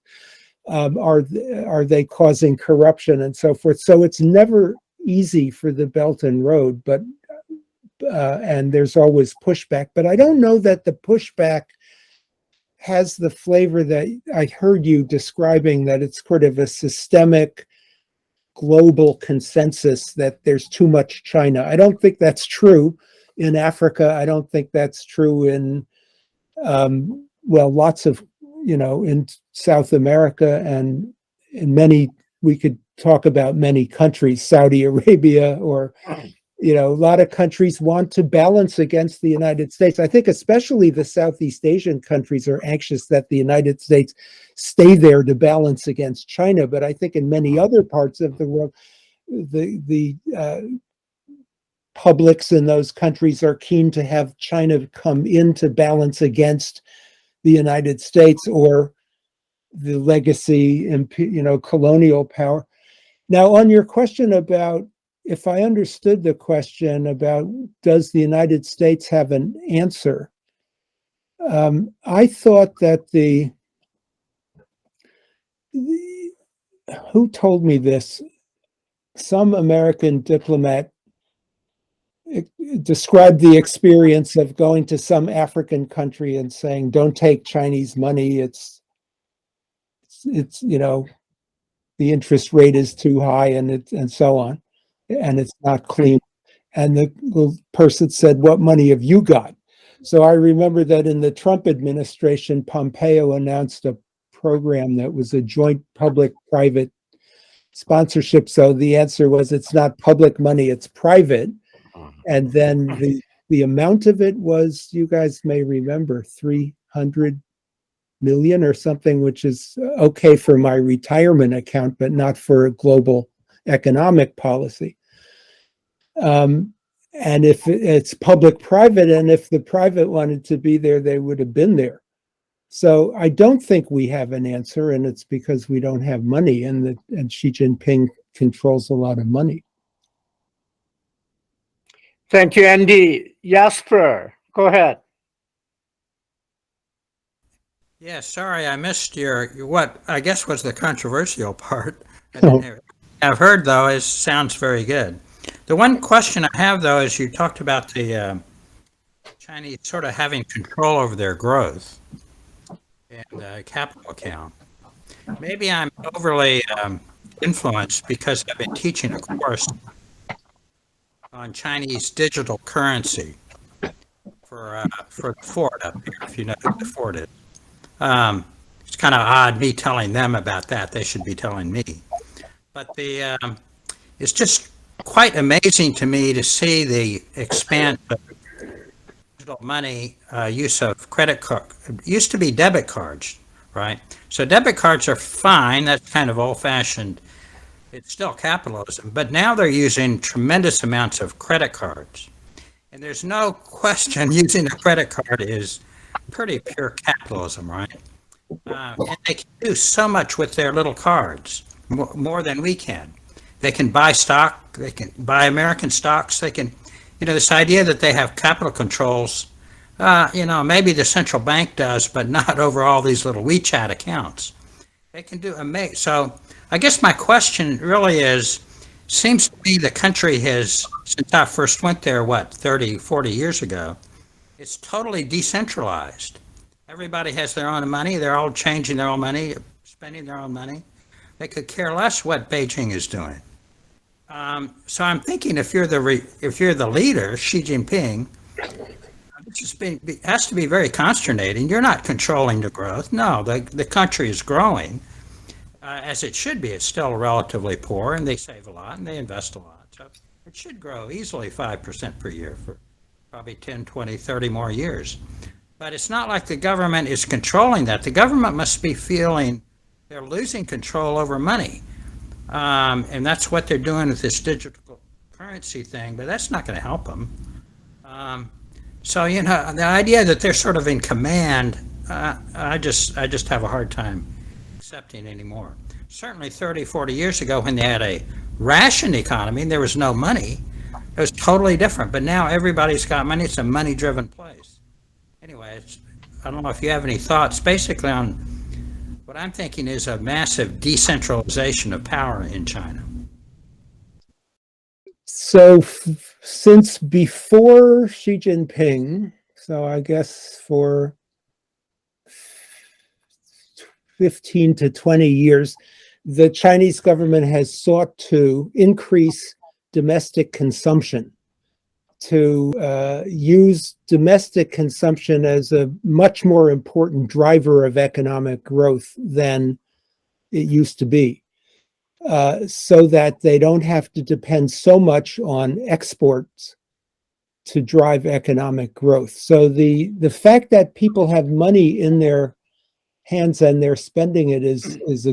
S2: Are they causing corruption and so forth? So it's never easy for the Belt and Road, but and there's always pushback. But I don't know that the pushback has the flavor that I heard you describing, that it's sort of a systemic global consensus that there's too much China. I don't think that's true in Africa. I don't think that's true in, lots of, in South America, and in many, we could talk about many countries, Saudi Arabia or You know, a lot of countries want to balance against the United States. I think especially the Southeast Asian countries are anxious that the United States stay there to balance against China. But I think in many other parts of the world, the publics in those countries are keen to have China come in to balance against the United States or the legacy, colonial power. Now, on your question about, if I understood the question about does the United States have an answer, I thought that who told me this? Some American diplomat described the experience of going to some African country and saying, "Don't take Chinese money. It's the interest rate is too high, and so on, and it's not clean." And the person said, "What money have you got?" So I remember that in the Trump administration, Pompeo announced a program that was a joint public-private sponsorship. So the answer was, it's not public money, it's private. And then the amount of it was, you guys may remember, 300 million or something, which is okay for my retirement account, but not for a global economic policy. And if it's public-private, and if the private wanted to be there, they would have been there. So I don't think we have an answer, and it's because we don't have money, and Xi Jinping controls a lot of money.
S3: Thank you, Andy. Jasper, go ahead.
S7: Yeah, sorry, I missed your what I guess was the controversial part. I've heard, though, it sounds very good. The one question I have, though, is you talked about the Chinese sort of having control over their growth and capital account. Maybe I'm overly influenced because I've been teaching a course on Chinese digital currency for the Ford up here, if you know who the Ford is. It's kind of odd me telling them about that. They should be telling me. But it's just quite amazing to me to see the expanse of digital money use of credit card. It used to be debit cards, right? So debit cards are fine. That's kind of old-fashioned. It's still capitalism. But now they're using tremendous amounts of credit cards. And there's no question using a credit card is pretty pure capitalism, right? And they can do so much with their little cards, more than we can. They can buy stock, they can buy American stocks, they can, this idea that they have capital controls, maybe the central bank does, but not over all these little WeChat accounts. They can do amazing. So I guess my question really is, seems to me the country has, since I first went there, 30, 40 years ago, it's totally decentralized. Everybody has their own money. They're all changing their own money, spending their own money. They could care less what Beijing is doing. So I'm thinking, if you're the leader, Xi Jinping, it has to be very consternating. You're not controlling the growth. No, the country is growing as it should be. It's still relatively poor, and they save a lot and they invest a lot. So it should grow easily 5% per year for probably 10, 20, 30 more years. But it's not like the government is controlling that. The government must be feeling they're losing control over money. And that's what they're doing with this digital currency thing, but that's not going to help them. So, the idea that they're sort of in command, I just have a hard time accepting anymore. Certainly 30, 40 years ago, when they had a ration economy and there was no money, it was totally different. But now everybody's got money. It's a money-driven place. Anyway, I don't know if you have any thoughts basically on what I'm thinking is a massive decentralization of power in China.
S2: So since before Xi Jinping, so I guess for 15 to 20 years, the Chinese government has sought to increase domestic consumption, to use domestic consumption as a much more important driver of economic growth than it used to be. so that they don't have to depend so much on exports to drive economic growth. So the fact that people have money in their hands and they're spending it is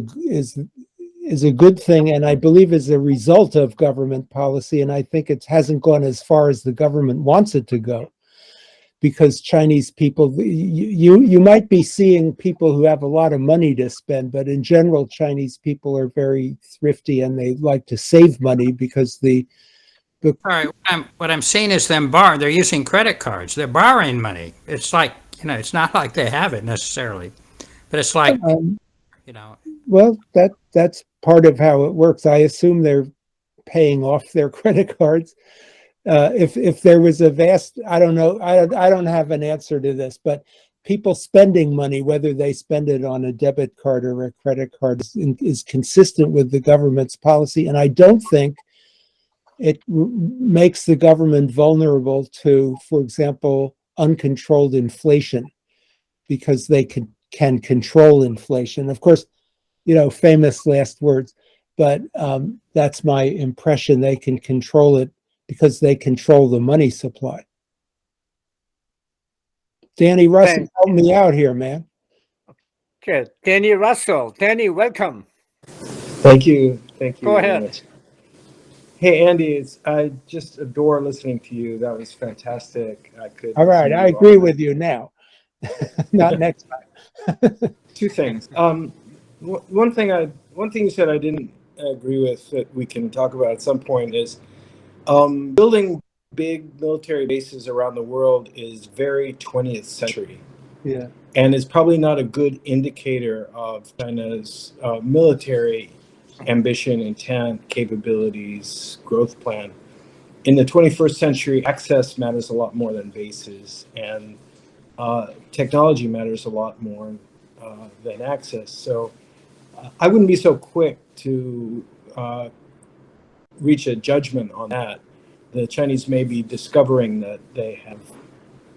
S2: a good thing, and I believe is a result of government policy. And I think it hasn't gone as far as the government wants it to go, because Chinese people, you might be seeing people who have a lot of money to spend, but in general, Chinese people are very thrifty and they like to save money because
S7: All right, what I'm seeing is they're using credit cards. They're borrowing money. It's like, it's not like they have it necessarily, but it's like, you know,
S2: well, that's part of how it works. I assume they're paying off their credit cards. If there was a vast, I don't know, I don't have an answer to this, but people spending money, whether they spend it on a debit card or a credit card, is consistent with the government's policy. And I don't think it makes the government vulnerable to, for example, uncontrolled inflation, because they can control inflation. Of course, famous last words, but that's my impression. They can control it because they control the money supply. Danny Russell, help me out here, man.
S3: Okay, Danny Russell. Danny, welcome.
S8: Thank you. Thank you.
S3: Go
S8: very
S3: ahead.
S8: much. Hey, Andy, I just adore listening to you. That was fantastic.
S2: All right, I agree with you now. Not next time.
S8: Two things. One thing you said I didn't agree with that we can talk about at some point is building big military bases around the world is very 20th century.
S2: Yeah.
S8: And is probably not a good indicator of China's military ambition, intent, capabilities, growth plan. In the 21st century, access matters a lot more than bases, and technology matters a lot more than access. So I wouldn't be so quick to reach a judgment on that. The Chinese may be discovering that they have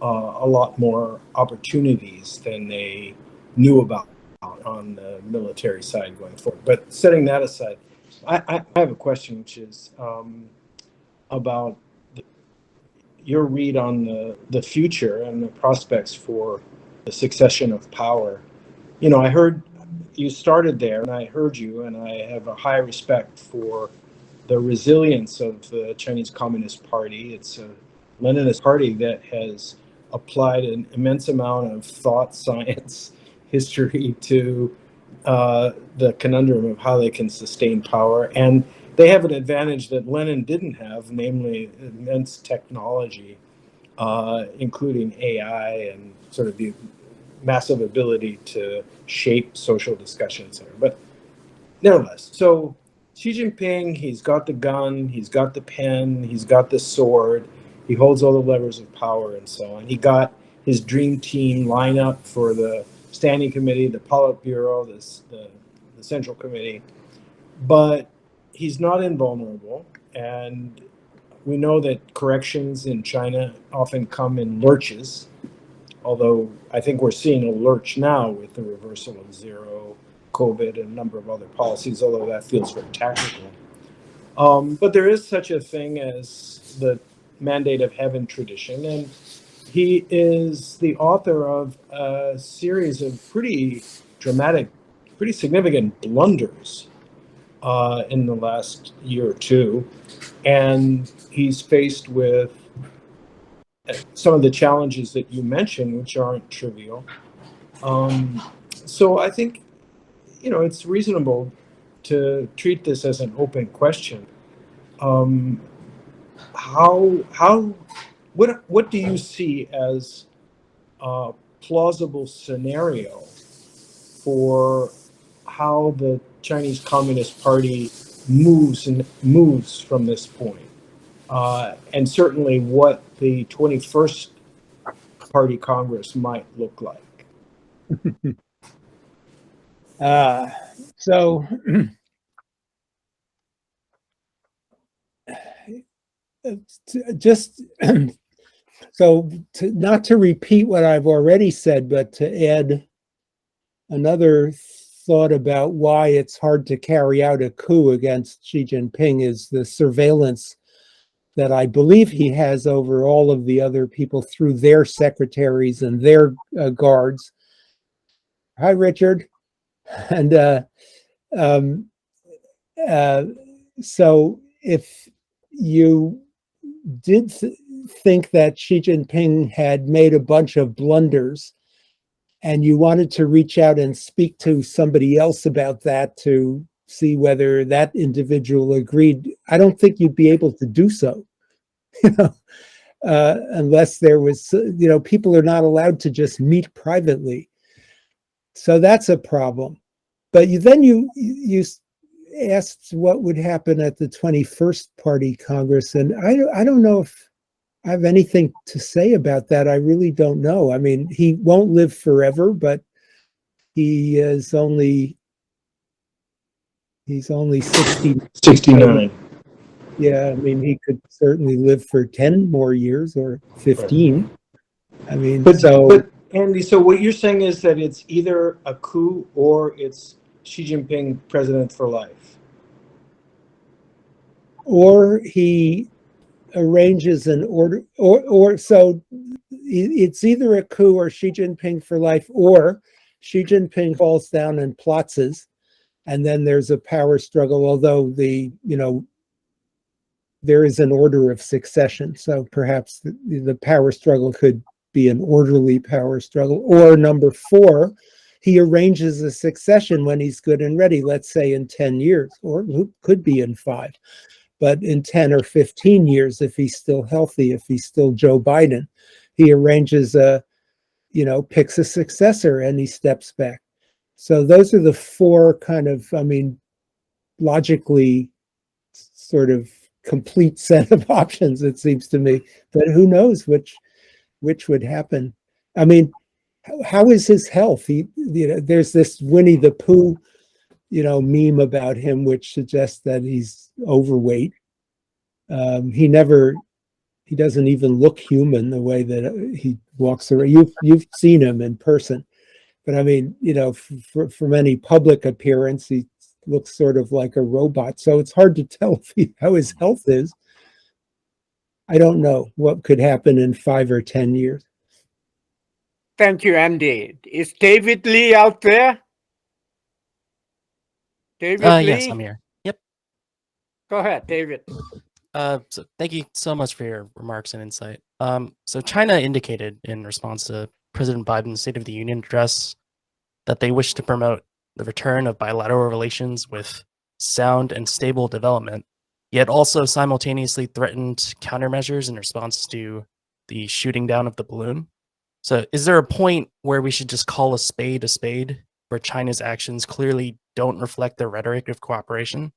S8: a lot more opportunities than they knew about on the military side going forward. But setting that aside, I have a question, which is about your read on the future and the prospects for the succession of power. I heard you started there, and I heard you, and I have a high respect for the resilience of the Chinese Communist Party. It's a Leninist party that has applied an immense amount of thought, science, history to the conundrum of how they can sustain power. And they have an advantage that Lenin didn't have, namely immense technology, including AI and sort of the massive ability to shape social discussion, etc. But nevertheless, so Xi Jinping, he's got the gun, he's got the pen, he's got the sword, he holds all the levers of power and so on. He got his dream team line up for the Standing Committee, the Politburo, the Central Committee, but he's not invulnerable. And we know that corrections in China often come in lurches, although I think we're seeing a lurch now with the reversal of zero, COVID, and a number of other policies, although that feels very tactical. But there is such a thing as the mandate of heaven tradition, and he is the author of a series of pretty dramatic, pretty significant blunders in the last year or two, and he's faced with some of the challenges that you mentioned, which aren't trivial. So I think, it's reasonable to treat this as an open question. What do you see as a plausible scenario for how the Chinese Communist Party moves from this point? And certainly what the 21st Party Congress might look like.
S2: So just not to repeat what I've already said, but to add another thought about why it's hard to carry out a coup against Xi Jinping is the surveillance that I believe he has over all of the other people through their secretaries and their guards. Hi, Richard. And so if you did think that Xi Jinping had made a bunch of blunders and you wanted to reach out and speak to somebody else about that to see whether that individual agreed, I don't think you'd be able to do so, unless there was, people are not allowed to just meet privately. So that's a problem. But then you asked what would happen at the 21st Party Congress, and I don't know if I have anything to say about that. I really don't know. I mean, he won't live forever, but he's only
S8: 69.
S2: Yeah, I mean, he could certainly live for 10 more years or 15. I mean,
S8: But Andy, so what you're saying is that it's either a coup or it's Xi Jinping president for life.
S2: Or he arranges an order, or so it's either a coup or Xi Jinping for life, or Xi Jinping falls down and plotzes, and then there's a power struggle, although there is an order of succession. So perhaps the power struggle could be an orderly power struggle. Or number 4, he arranges a succession when he's good and ready, let's say in 10 years, or could be in 5. But in 10 or 15 years, if he's still healthy, if he's still Joe Biden, he arranges picks a successor and he steps back. So those are the 4 kind of, logically sort of complete set of options, it seems to me. But who knows which would happen? I mean, how is his health? There's this Winnie the Pooh meme about him, which suggests that he's overweight. He doesn't even look human the way that he walks around. You've seen him in person, but I mean, from any public appearance, he looks sort of like a robot. So it's hard to tell how his health is. I don't know what could happen in 5 or 10 years.
S3: Thank you, Andy. Is David Lee out there? David Lee?
S9: Yes, I'm here. Yep.
S3: Go ahead, David.
S9: So thank you so much for your remarks and insight. So China indicated in response to President Biden's State of the Union address that they wish to promote the return of bilateral relations with sound and stable development, yet also simultaneously threatened countermeasures in response to the shooting down of the balloon. So is there a point where we should just call a spade, where China's actions clearly don't reflect their rhetoric of cooperation,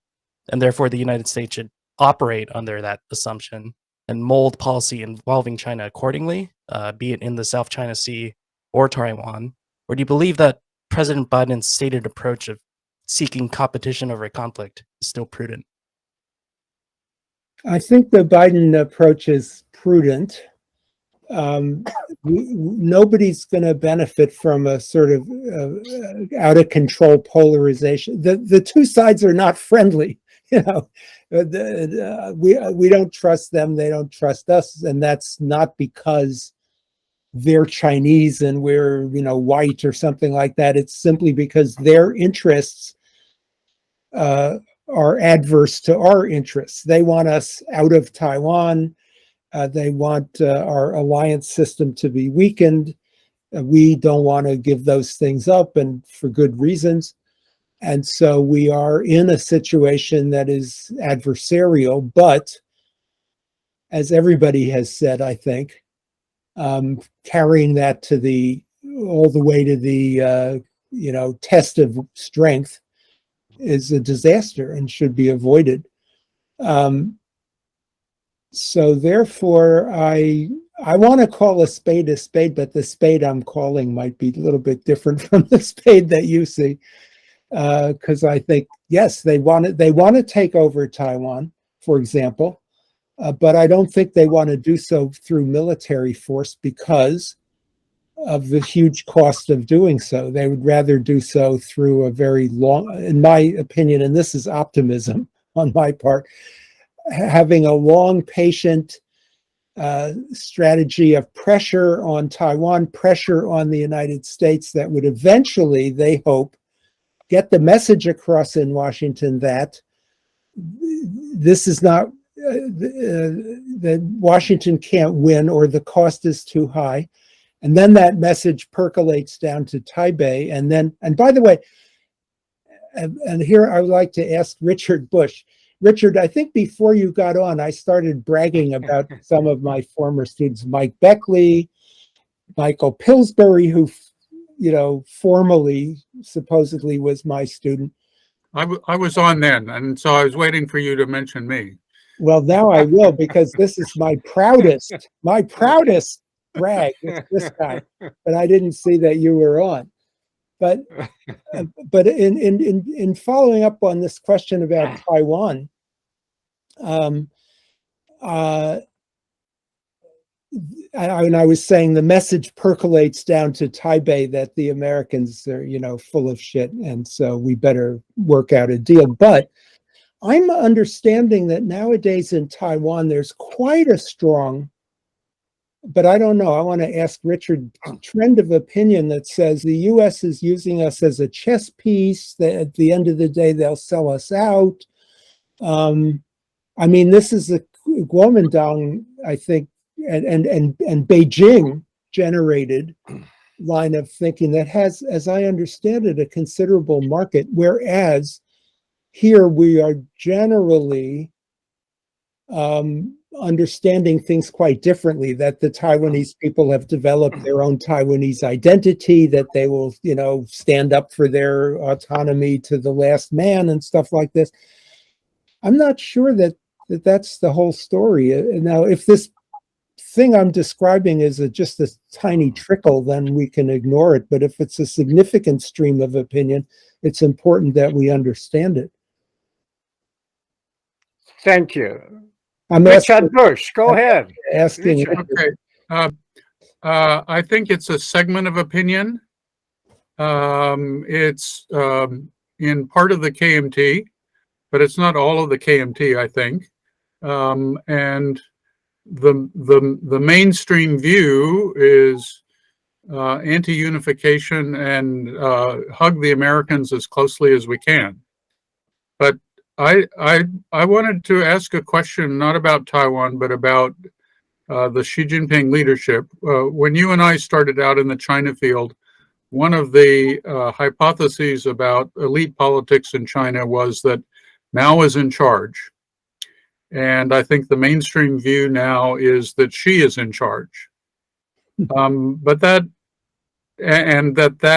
S9: and therefore the United States should operate under that assumption and mold policy involving China accordingly, be it in the South China Sea or Taiwan? Or do you believe that President Biden's stated approach of seeking competition over conflict is still prudent?
S2: I think the Biden approach is prudent. Nobody's going to benefit from a sort of out of control polarization. The 2 sides are not friendly. We don't trust them, they don't trust us, and that's not because they're Chinese and we're white or something like that. It's simply because their interests are adverse to our interests. They want us out of Taiwan. They want our alliance system to be weakened. We don't want to give those things up, and for good reasons. And so we are in a situation that is adversarial, but as everybody has said, I think, carrying that to all the way to the test of strength is a disaster and should be avoided. So therefore, I want to call a spade, but the spade I'm calling might be a little bit different from the spade that you see. Because I think, yes, they want to take over Taiwan, for example, but I don't think they want to do so through military force, because of the huge cost of doing so. They would rather do so through a very long, in my opinion, and this is optimism on my part, having a long, patient strategy of pressure on Taiwan, pressure on the United States that would eventually, they hope, get the message across in Washington that this is not, that Washington can't win or the cost is too high. And then that message percolates down to Taipei. And then, and by the way, and here I would like to ask Richard Bush. Richard, I think before you got on, I started bragging about some of my former students, Mike Beckley, Michael Pillsbury, who, you know, formally, supposedly was my student.
S10: I was on then, and so I was waiting for you to mention me.
S2: Well, now I will, because this is my proudest brag, this guy, but I didn't see that you were on. But in following up on this question about Taiwan, and I was saying the message percolates down to Taipei that the Americans are, you know, full of shit, and so we better work out a deal. But I'm understanding that nowadays in Taiwan, there's quite a strong, but I don't know, I want to ask Richard, trend of opinion that says the US is using us as a chess piece, that at the end of the day, they'll sell us out. I mean, this is a Kuomintang, I think, and Beijing generated line of thinking that has, as I understand it, a considerable market, whereas here we are generally understanding things quite differently, that the Taiwanese people have developed their own Taiwanese identity, that they will, you know, stand up for their autonomy to the last man and stuff like this. I'm not sure that that's the whole story. Now, if this thing I'm describing is just a tiny trickle, then we can ignore it. But if it's a significant stream of opinion, it's important that we understand it.
S3: Thank you.
S2: I'm
S3: Richard Bush, go ahead.
S2: Asking.
S10: Okay. I think it's a segment of opinion. It's in part of the KMT, but it's not all of the KMT, I think. And the mainstream view is anti-unification and hug the Americans as closely as we can. But I wanted to ask a question, not about Taiwan, but about the Xi Jinping leadership. When you and I started out in the China field, one of the hypotheses about elite politics in China was that Mao is in charge. And I think the mainstream view now is that Xi is in charge. But that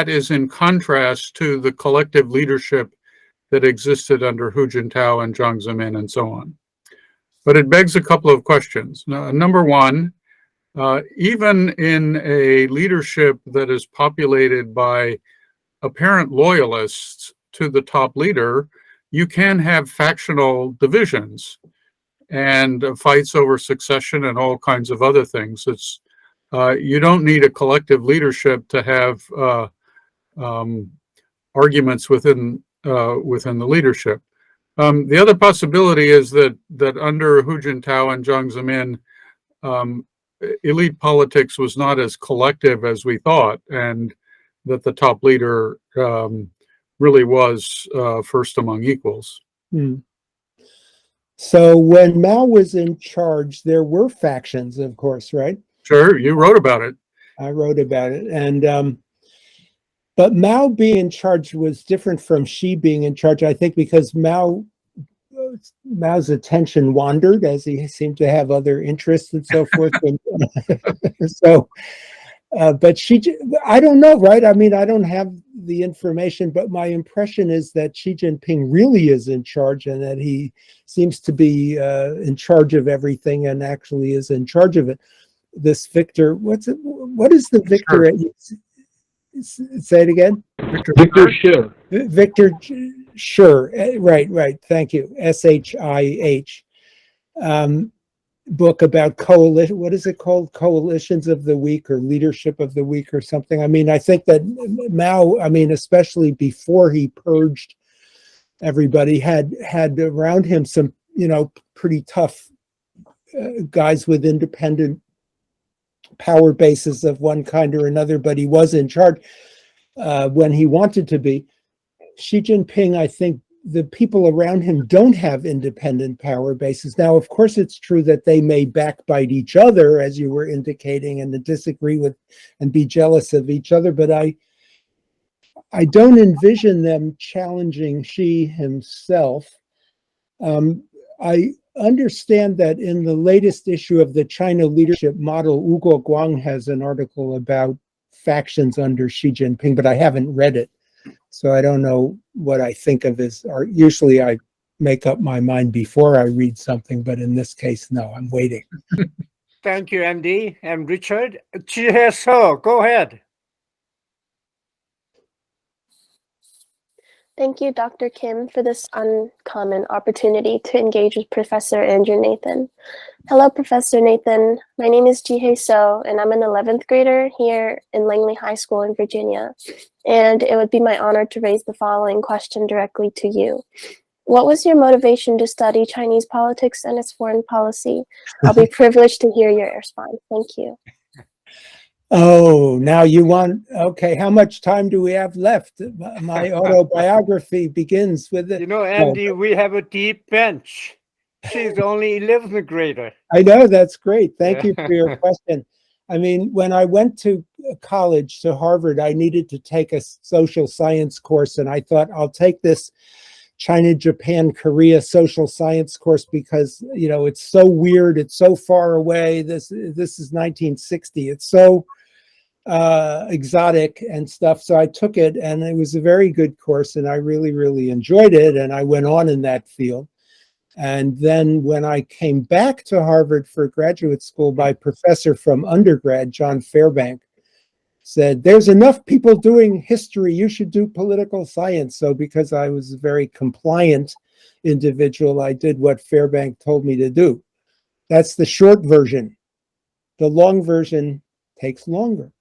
S10: is in contrast to the collective leadership that existed under Hu Jintao and Jiang Zemin and so on. But it begs a couple of questions. Number one, even in a leadership that is populated by apparent loyalists to the top leader, you can have factional divisions and fights over succession and all kinds of other things. It's you don't need a collective leadership to have arguments within the leadership. The other possibility is that under Hu Jintao and Jiang Zemin, elite politics was not as collective as we thought, and that the top leader really was first among equals.
S2: So when Mao was in charge, there were factions, of course, right?
S10: Sure, you wrote about it.
S2: I wrote about it, and but Mao being in charge was different from Xi being in charge, I think, because Mao's attention wandered as he seemed to have other interests and so forth. So, but Xi, I don't know, right? I mean, I don't have the information, but my impression is that Xi Jinping really is in charge, and that he seems to be in charge of everything, and actually is in charge of it. This Victor, what is the Victor? Sure. Say it again.
S8: Victor Schur.
S2: Victor Schur. Right. Thank you. SHIH. book about coalition. What is it called? Coalitions of the Weak or Leadership of the Weak or something. I mean, I think that Mao, I mean, especially before he purged everybody, had around him some, you know, pretty tough guys with independent power bases of one kind or another, but he was in charge when he wanted to be. Xi Jinping, I think the people around him don't have independent power bases. Now, of course, it's true that they may backbite each other, as you were indicating, and to disagree with and be jealous of each other, but I don't envision them challenging Xi himself. I understand that in the latest issue of the China Leadership Model, Hugo Guang has an article about factions under Xi Jinping, but I haven't read it. So I don't know what I think of his art. Usually I make up my mind before I read something, but in this case, no, I'm waiting.
S3: Thank you, Andy and Richard. Chihye So, go ahead.
S11: Thank you, Dr. Kim, for this uncommon opportunity to engage with Professor Andrew Nathan. Hello, Professor Nathan. My name is Jihye So, and I'm an 11th grader here in Langley High School in Virginia. And it would be my honor to raise the following question directly to you. What was your motivation to study Chinese politics and its foreign policy? I'll be privileged to hear your response. Thank you.
S2: Oh, now you want, okay, how much time do we have left? My autobiography begins with it.
S3: You know, Andy, we have a deep bench. She's only 11th grader.
S2: I know, that's great. Thank you for your question. I mean, when I went to college, to Harvard, I needed to take a social science course, and I thought I'll take this China, Japan, Korea social science course because, you know, it's so weird, it's so far away. This is 1960. It's so exotic and stuff. So I took it, and it was a very good course, and I really, really enjoyed it, and I went on in that field. And then when I came back to Harvard for graduate school, my professor from undergrad, John Fairbank, said, there's enough people doing history, you should do political science. So because I was a very compliant individual, I did what Fairbank told me to do. That's the short version. The long version takes longer.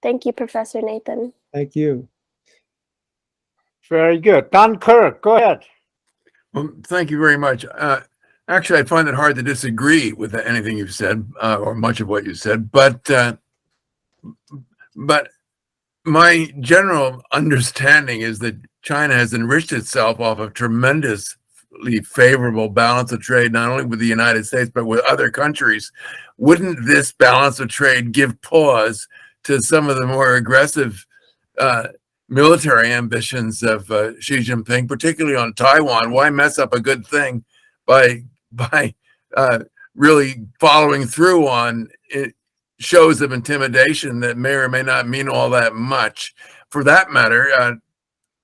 S11: Thank you, Professor Nathan.
S2: Thank you.
S3: Very good. Don Kirk, go ahead.
S12: Well, thank you very much. Actually, I find it hard to disagree with anything you've said, or much of what you said, but my general understanding is that China has enriched itself off of tremendously favorable balance of trade, not only with the United States, but with other countries. Wouldn't this balance of trade give pause to some of the more aggressive military ambitions of Xi Jinping, particularly on Taiwan? Why mess up a good thing by really following through on shows of intimidation that may or may not mean all that much? For that matter,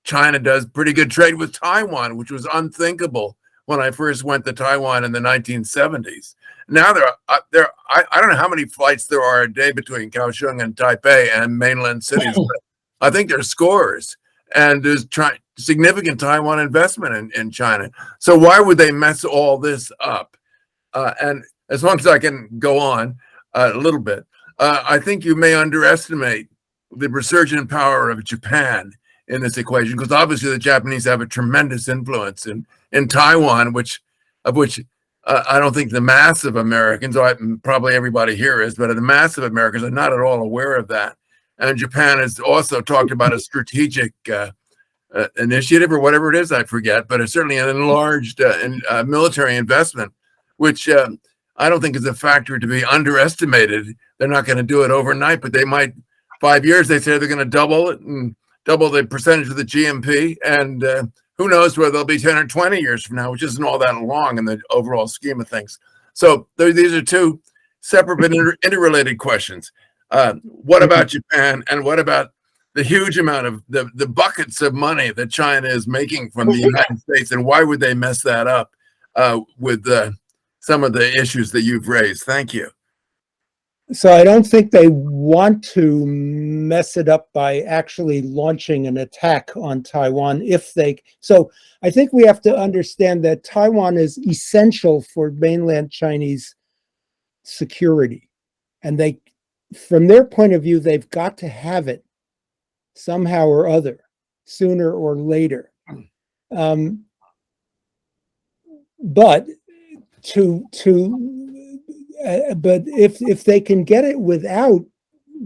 S12: China does pretty good trade with Taiwan, which was unthinkable when I first went to Taiwan in the 1970s. Now I don't know how many flights there are a day between Kaohsiung and Taipei and mainland cities, but I think there's scores, and there's significant Taiwan investment in China. So why would they mess all this up? And as long as I can go on a little bit, I think you may underestimate the resurgent power of Japan in this equation, because obviously the Japanese have a tremendous influence in Taiwan, of which I don't think the mass of Americans, or probably everybody here is, but the mass of Americans are not at all aware of that. And Japan has also talked about a strategic initiative, or whatever it is, I forget, but it's certainly an enlarged military investment, which I don't think is a factor to be underestimated. They're not going to do it overnight, but they might. 5 years, they say they're going to double it and double the percentage of the GMP. And who knows where they'll be 10 or 20 years from now, which isn't all that long in the overall scheme of things. So these are two separate but interrelated questions. What about Japan, and what about the huge amount of the buckets of money that China is making from the United States, and why would they mess that up with some of the issues that you've raised? Thank you.
S2: So I don't think they want to mess it up by actually launching an attack on Taiwan so I think we have to understand that Taiwan is essential for mainland Chinese security. And they, from their point of view, they've got to have it somehow or other, sooner or later. But if they can get it without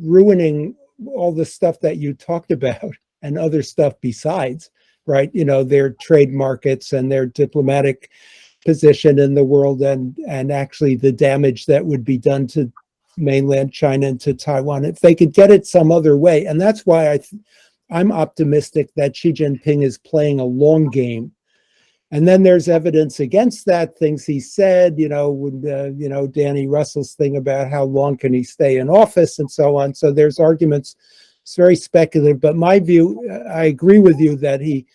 S2: ruining all the stuff that you talked about and other stuff besides, right? You know, their trade markets and their diplomatic position in the world, and actually the damage that would be done to mainland China and to Taiwan, if they could get it some other way. And that's why I'm optimistic that Xi Jinping is playing a long game. And then there's evidence against that, things he said, you know, when, Danny Russell's thing about how long can he stay in office and so on. So there's arguments. It's very speculative, but my view, I agree with you that he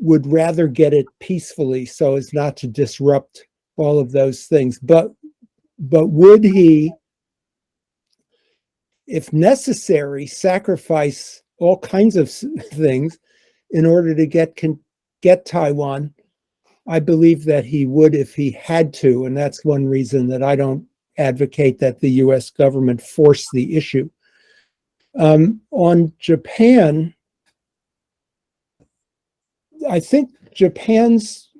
S2: would rather get it peacefully so as not to disrupt all of those things. But would he, if necessary, sacrifice all kinds of things in order to get Taiwan? I believe that he would if he had to, and that's one reason that I don't advocate that the US government force the issue. On Japan, I think Japan's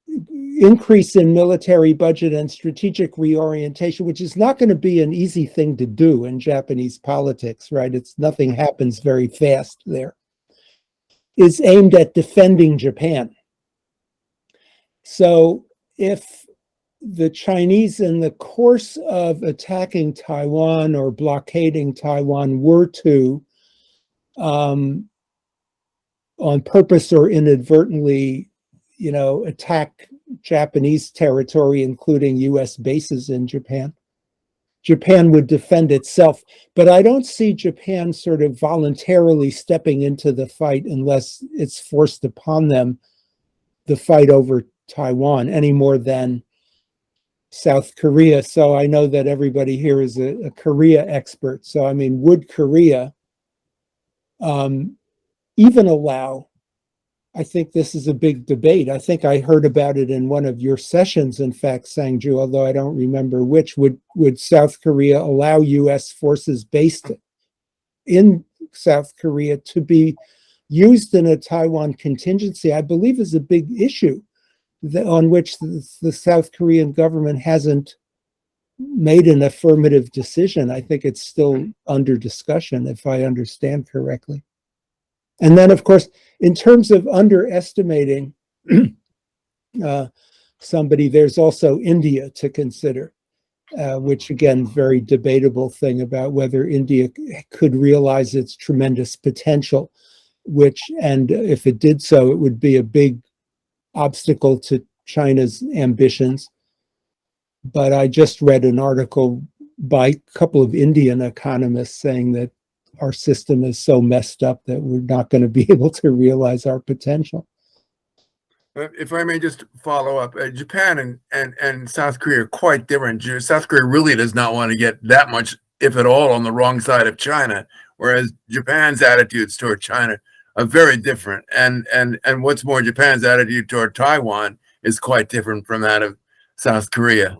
S2: increase in military budget and strategic reorientation, which is not going to be an easy thing to do in Japanese politics, right? Nothing happens very fast there, is aimed at defending Japan. So if the Chinese, in the course of attacking Taiwan or blockading Taiwan, were to, on purpose or inadvertently, attack Japanese territory, including US bases in Japan, Japan would defend itself. But I don't see Japan sort of voluntarily stepping into the fight unless it's forced upon them, the fight over Taiwan, any more than South Korea. So I know that everybody here is a Korea expert. So, I mean, would Korea even allow, I think this is a big debate. I think I heard about it in one of your sessions, in fact, Sang-Ju, although I don't remember which. Would South Korea allow US forces based in South Korea to be used in a Taiwan contingency? I believe is a big issue on which the South Korean government hasn't made an affirmative decision. I think it's still under discussion, if I understand correctly. And then, of course, in terms of underestimating somebody, there's also India to consider, which again, very debatable thing about whether India could realize its tremendous potential, and if it did so, it would be a big obstacle to China's ambitions. But I just read an article by a couple of Indian economists saying that our system is so messed up that we're not going to be able to realize our potential.
S12: If I may just follow up, Japan and South Korea are quite different. South Korea really does not want to get that much, if at all, on the wrong side of China, whereas Japan's attitudes toward China are very different. And what's more, Japan's attitude toward Taiwan is quite different from that of South Korea.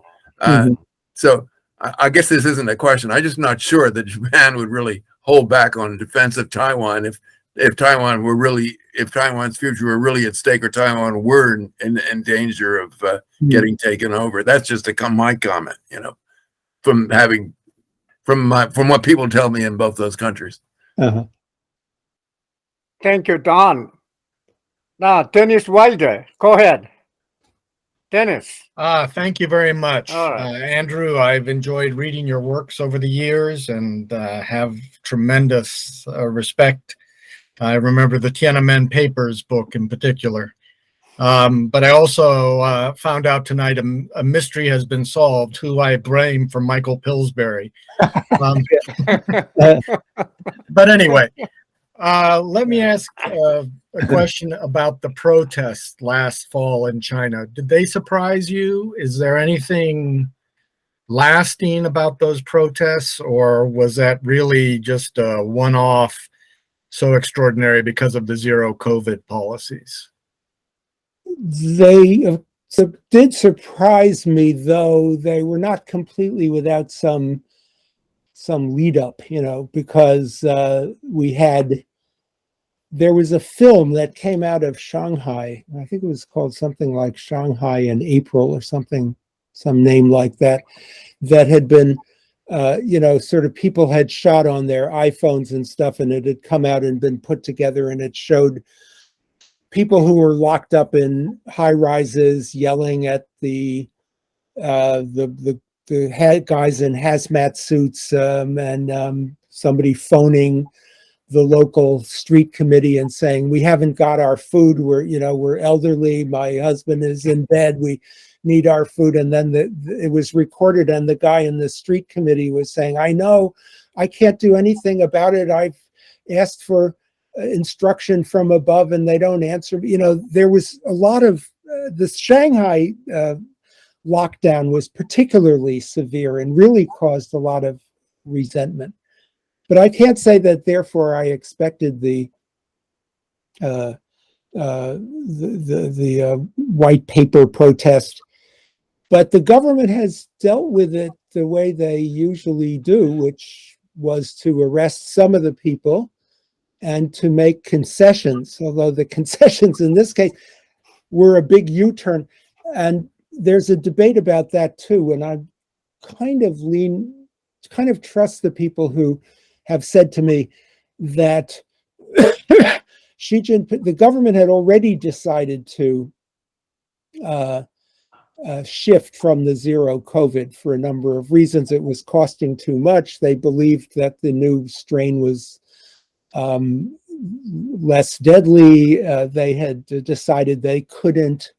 S12: So I guess this isn't a question. I'm just not sure that Japan would really hold back on defense of Taiwan if Taiwan's future were really at stake, or Taiwan were in danger of getting taken over. That's just my comment, from what people tell me in both those countries.
S3: Thank you, Don. Now, Dennis Wilder, go ahead. Dennis.
S8: Thank you very much.
S3: All right.
S8: Andrew, I've enjoyed reading your works over the years and have tremendous respect. I remember the Tiananmen Papers book in particular. But I also found out tonight a mystery has been solved, who I blame for Michael Pillsbury. But anyway, let me ask a question about the protests last fall in China. Did they surprise you? Is there anything lasting about those protests, or was that really just a one-off, so extraordinary because of the zero COVID policies?
S2: They, of So did surprise me, though they were not completely without some lead up, because there was a film that came out of Shanghai. I think it was called something like Shanghai in April or something, some name like that, that had been, sort of people had shot on their iPhones and stuff, and it had come out and been put together, and it showed people who were locked up in high rises yelling at the guys in hazmat suits, and somebody phoning the local street committee and saying, we haven't got our food, we're elderly, my husband is in bed, we need our food. And then it was recorded, and the guy in the street committee was saying, I know, I can't do anything about it, I've asked for instruction from above and they don't answer. There was a lot of the Shanghai lockdown was particularly severe and really caused a lot of resentment. But I can't say that therefore I expected the white paper protest. But the government has dealt with it the way they usually do, which was to arrest some of the people and to make concessions, although the concessions in this case were a big U-turn. And there's a debate about that too. And I kind of trust the people who have said to me that Xi Jinping, the government had already decided to shift from the zero COVID for a number of reasons. It was costing too much. They believed that the new strain was less deadly. They had decided they couldn't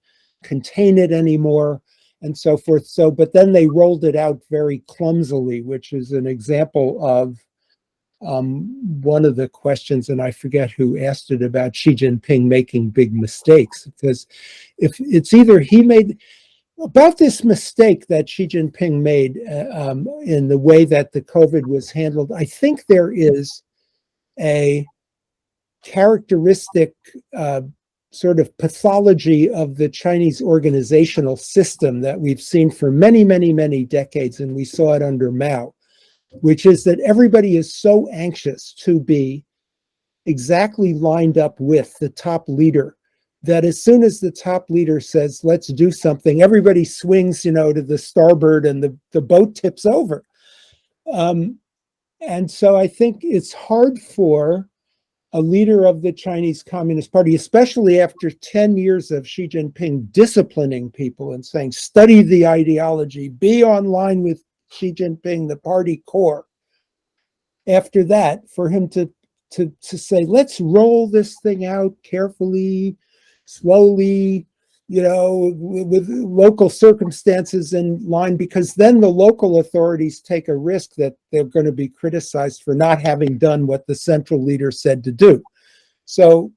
S2: contain it anymore, and so forth. But then they rolled it out very clumsily, which is an example of one of the questions, and I forget who asked it, about Xi Jinping making big mistakes. Because if it's either he made about this mistake that Xi Jinping made in the way that the COVID was handled, I think there is a characteristic sort of pathology of the Chinese organizational system that we've seen for many, many, many decades, and we saw it under Mao, which is that everybody is so anxious to be exactly lined up with the top leader that as soon as the top leader says, let's do something, everybody swings, to the starboard and the boat tips over. And so I think it's hard for a leader of the Chinese Communist Party, especially after 10 years of Xi Jinping disciplining people and saying, study the ideology, be online with Xi Jinping, the party core. After that, for him to say, let's roll this thing out carefully, slowly, with local circumstances in line, because then the local authorities take a risk that they're going to be criticized for not having done what the central leader said to do. So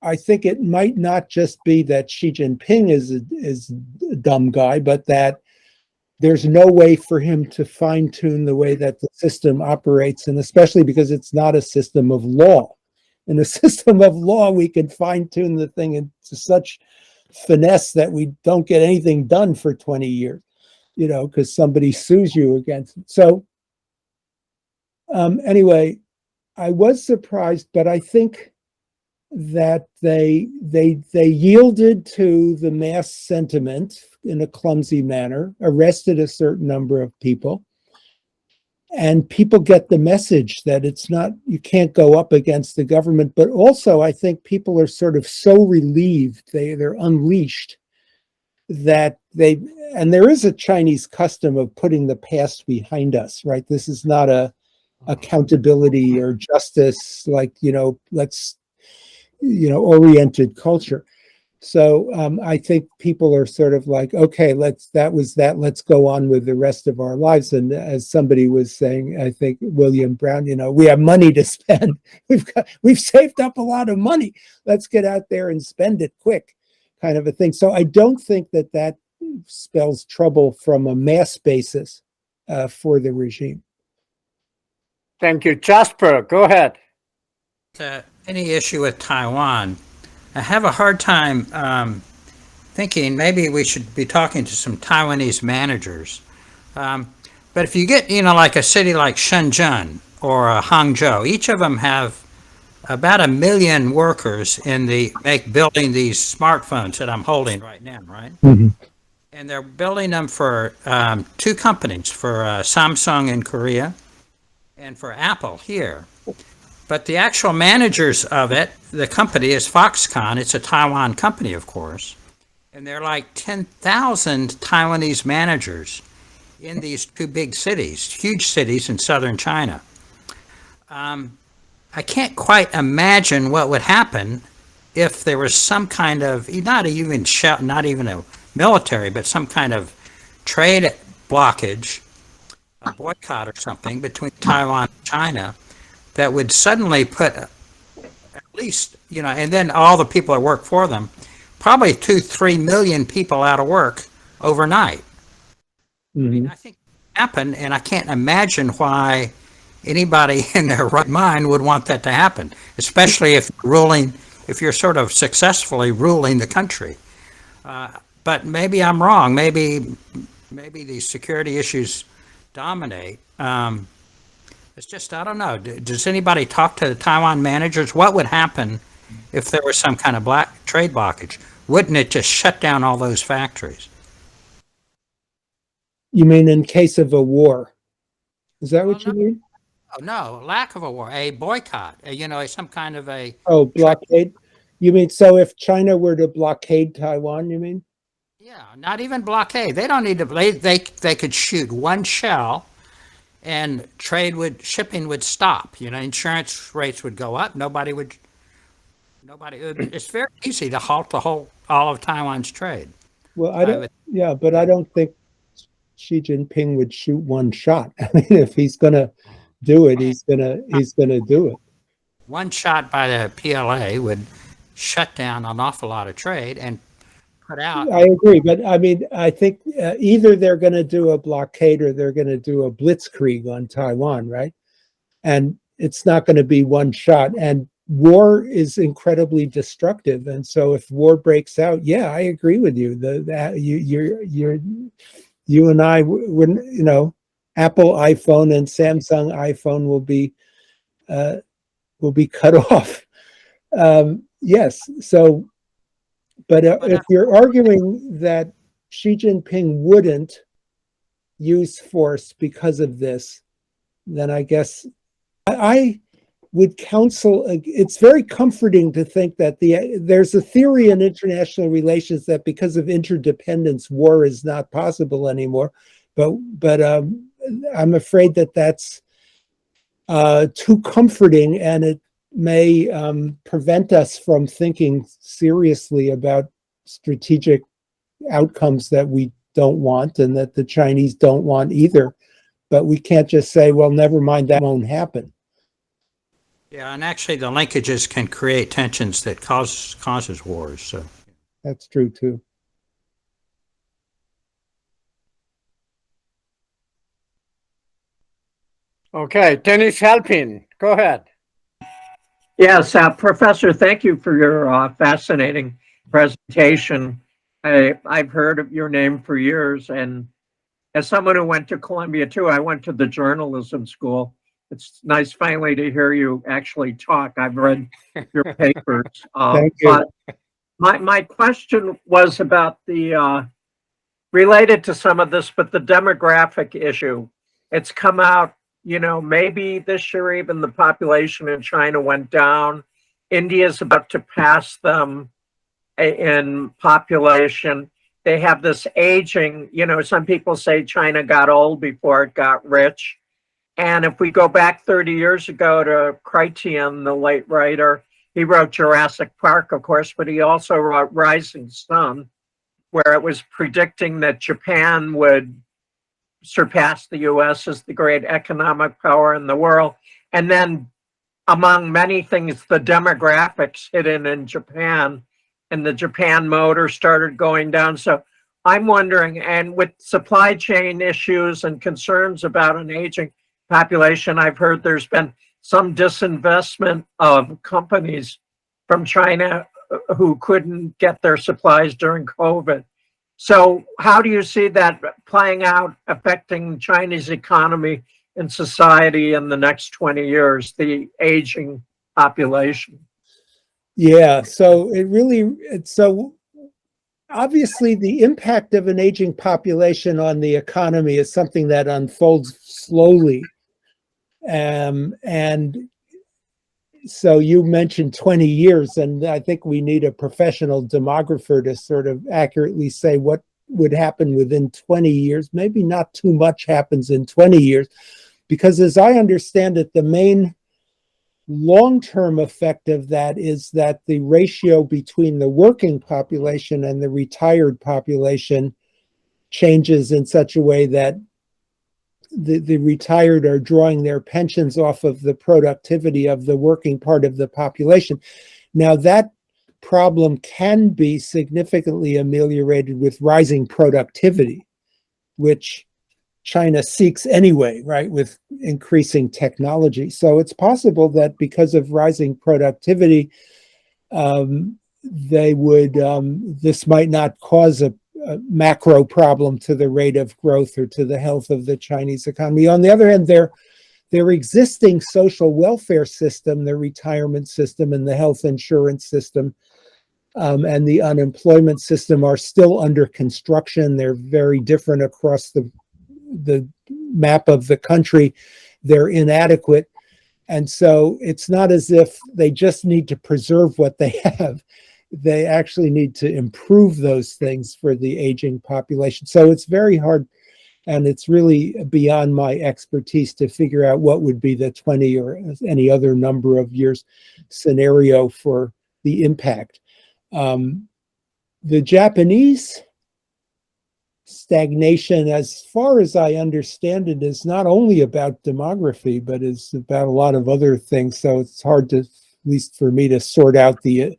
S2: I think it might not just be that Xi Jinping is a dumb guy, but that there's no way for him to fine-tune the way that the system operates, and especially because it's not a system of law. In a system of law, we can fine-tune the thing into such finesse that we don't get anything done for 20 years, because somebody sues you against it. So anyway, I was surprised, but I think that they yielded to the mass sentiment in a clumsy manner, arrested a certain number of people, and people get the message that it's not, you can't go up against the government. But also, I think people are sort of so relieved, they're unleashed, that and there is a Chinese custom of putting the past behind us, right? This is not a accountability or justice, like, oriented culture. So I think people are sort of like, okay, let's go on with the rest of our lives. And as somebody was saying, I think William Brown, we have money to spend. We've saved up a lot of money. Let's get out there and spend it quick, kind of a thing. So I don't think that spells trouble from a mass basis for the regime.
S3: Thank you. Jasper, go ahead.
S7: Any issue with Taiwan, I have a hard time thinking maybe we should be talking to some Taiwanese managers. But if you get, like a city like Shenzhen or Hangzhou, each of them have about 1 million workers building these smartphones that I'm holding right now, right?
S2: Mm-hmm.
S7: And they're building them for two companies, for Samsung in Korea and for Apple here. But the actual managers of it, the company is Foxconn. It's a Taiwan company, of course. And there are like 10,000 Taiwanese managers in these two big cities, huge cities in southern China. I can't quite imagine what would happen if there was some kind of, not even a military, but some kind of trade blockage, a boycott or something between Taiwan and China that would suddenly put at least, and then all the people that work for them, probably 2-3 million people out of work overnight.
S2: Mm-hmm.
S7: I mean, I think it happened, and I can't imagine why anybody in their right mind would want that to happen, especially if you're sort of successfully ruling the country. But maybe I'm wrong. Maybe these security issues dominate. It's just, I don't know. Does anybody talk to the Taiwan managers? What would happen if there was some kind of trade blockage? Wouldn't it just shut down all those factories?
S2: You mean in case of a war? Is that what you mean?
S7: Oh, no, lack of a war, a boycott, some kind of a...
S2: Oh, blockade? You mean, so if China were to blockade Taiwan, you mean?
S7: Yeah, not even blockade. They don't need to, they could shoot one shell and shipping would stop. Insurance rates would go up. It's very easy to halt all of Taiwan's trade.
S2: Well, but I don't think Xi Jinping would shoot one shot. I mean, if he's going to do it, he's gonna do it.
S7: One shot by the PLA would shut down an awful lot of trade and put out.
S2: I agree, but I mean, I think either they're going to do a blockade or they're going to do a blitzkrieg on Taiwan, right? And it's not going to be one shot. And war is incredibly destructive, and so if war breaks out, yeah, I agree with you. You and I wouldn't, Apple iPhone and Samsung iPhone will be cut off. Yes. So, but if you're arguing that Xi Jinping wouldn't use force because of this, then I guess I would counsel. It's very comforting to think that there's a theory in international relations that because of interdependence, war is not possible anymore. But I'm afraid that that's too comforting, and it may prevent us from thinking seriously about strategic outcomes that we don't want and that the Chinese don't want either. But we can't just say, well, never mind, that won't happen.
S7: Yeah, and actually the linkages can create tensions that causes wars. So
S2: that's true too.
S3: Okay, Dennis Halpin, go ahead.
S13: Yes, Professor, thank you for your fascinating presentation. I've heard of your name for years, and as someone who went to Columbia too, I went to the journalism school. It's nice finally to hear you actually talk. I've read your papers.
S2: Thank you.
S13: But my question was about related to some of this, but the demographic issue. It's come out, maybe this year even the population in China went down. India's about to pass them in population. They have this aging, some people say China got old before it got rich. And if we go back 30 years ago to Crichton, the late writer, he wrote Jurassic Park, of course, but he also wrote Rising Sun, where it was predicting that Japan would surpass the US as the great economic power in the world. And then among many things, the demographics hidden in Japan, and the Japan motor started going down. So I'm wondering, and with supply chain issues and concerns about an aging population, I've heard there's been some disinvestment of companies from China who couldn't get their supplies during COVID. So how do you see that playing out, affecting Chinese economy and society in the next 20 years, the aging population?
S2: Yeah, so so obviously the impact of an aging population on the economy is something that unfolds slowly. And so you mentioned 20 years, and I think we need a professional demographer to sort of accurately say what would happen within 20 years. Maybe not too much happens in 20 years, because as I understand it, the main long-term effect of that is that the ratio between the working population and the retired population changes in such a way that the retired are drawing their pensions off of the productivity of the working part of the population. Now, that problem can be significantly ameliorated with rising productivity, which China seeks anyway, right, with increasing technology. So it's possible that because of rising productivity, this might not cause a macro problem to the rate of growth or to the health of the Chinese economy. On the other hand, their existing social welfare system, the retirement system and the health insurance system, and the unemployment system are still under construction. They're very different across the map of the country. They're inadequate. And so it's not as if they just need to preserve what they have. They actually need to improve those things for the aging population. So it's very hard, and it's really beyond my expertise to figure out what would be the 20 or any other number of years scenario for the impact. The Japanese stagnation, as far as I understand it, is not only about demography, but is about a lot of other things. So it's hard to, at least for me, to sort out the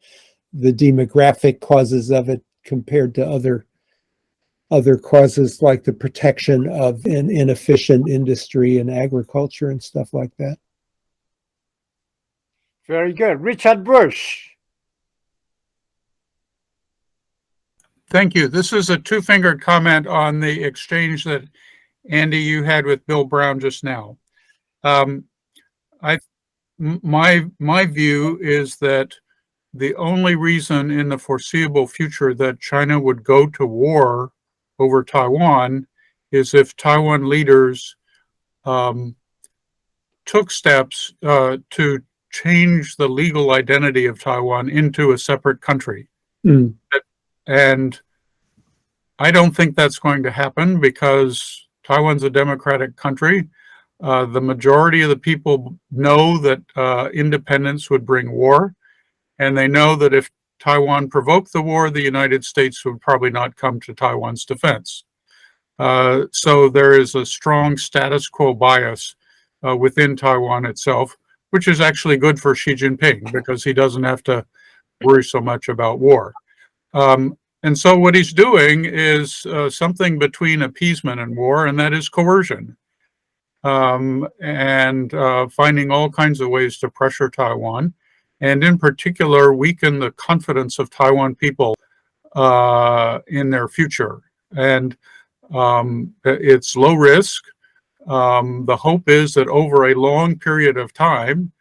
S2: demographic causes of it compared to other causes like the protection of an inefficient industry and agriculture and stuff like that.
S3: Very good. Richard Bush.
S10: Thank you. This is a two-fingered comment on the exchange that, Andy, you had with Bill Brown just now. My view is that the only reason in the foreseeable future that China would go to war over Taiwan is if Taiwan leaders took steps to change the legal identity of Taiwan into a separate country.
S2: Mm.
S10: And I don't think that's going to happen because Taiwan's a democratic country. The majority of the people know that independence would bring war. And they know that if Taiwan provoked the war, the United States would probably not come to Taiwan's defense. So there is a strong status quo bias within Taiwan itself, which is actually good for Xi Jinping because he doesn't have to worry so much about war. And so what he's doing is something between appeasement and war, and that is coercion. And finding all kinds of ways to pressure Taiwan, and in particular weaken the confidence of Taiwan people in their future. And it's low risk. The hope is that over a long period of time,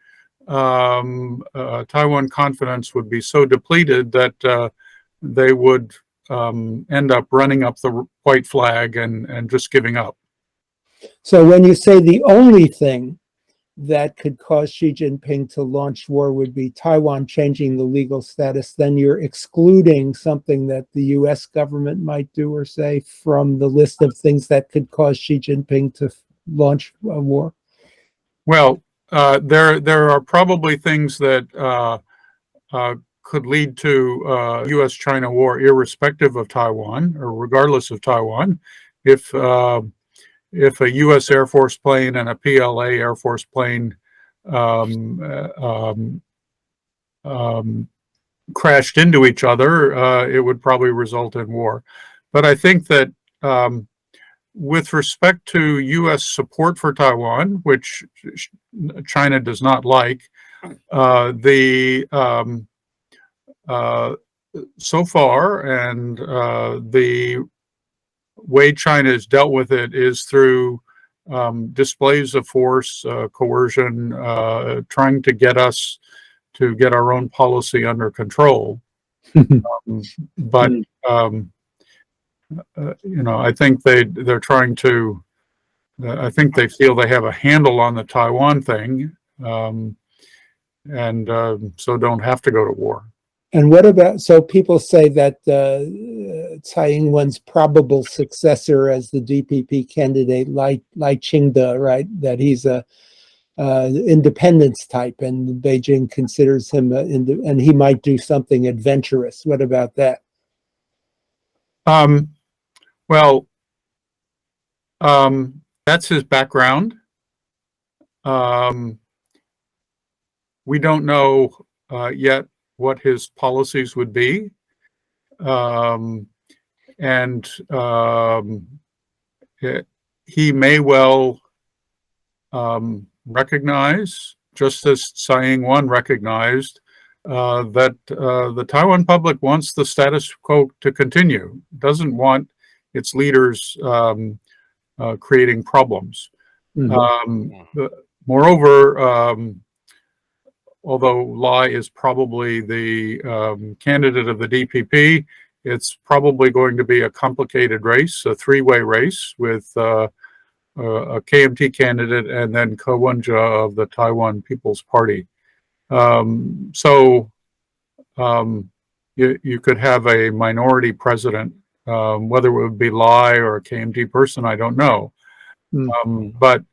S10: Taiwan confidence would be so depleted that they would end up running up the white flag and just giving up.
S2: So when you say the only thing that could cause Xi Jinping to launch war would be Taiwan changing the legal status, then you're excluding something that the US government might do or say from the list of things that could cause Xi Jinping to launch a war?
S10: Well, there are probably things that could lead to US-China war irrespective of Taiwan or regardless of Taiwan. If a U.S. Air Force plane and a PLA Air Force plane crashed into each other, it would probably result in war. But I think that with respect to U.S. support for Taiwan, which China does not like, the so far, and the way China has dealt with it is through displays of force, coercion, trying to get us to get our own policy under control. But I think they're trying to. I think they feel they have a handle on the Taiwan thing, and so don't have to go to war.
S2: And what about, so people say that Tsai Ing-wen's probable successor as the DPP candidate, Lai Ching-te, right, that he's a independence type, and Beijing considers him, and he might do something adventurous. What about that?
S10: Well, that's his background. We don't know yet what his policies would be. He may well recognize, just as Tsai Ing-wen recognized, that the Taiwan public wants the status quo to continue, doesn't want its leaders creating problems. Moreover, although Lai is probably the candidate of the DPP, it's probably going to be a complicated race, a three-way race with a KMT candidate and then Ko Wen-je of the Taiwan People's Party. So you could have a minority president, whether it would be Lai or a KMT person, I don't know. But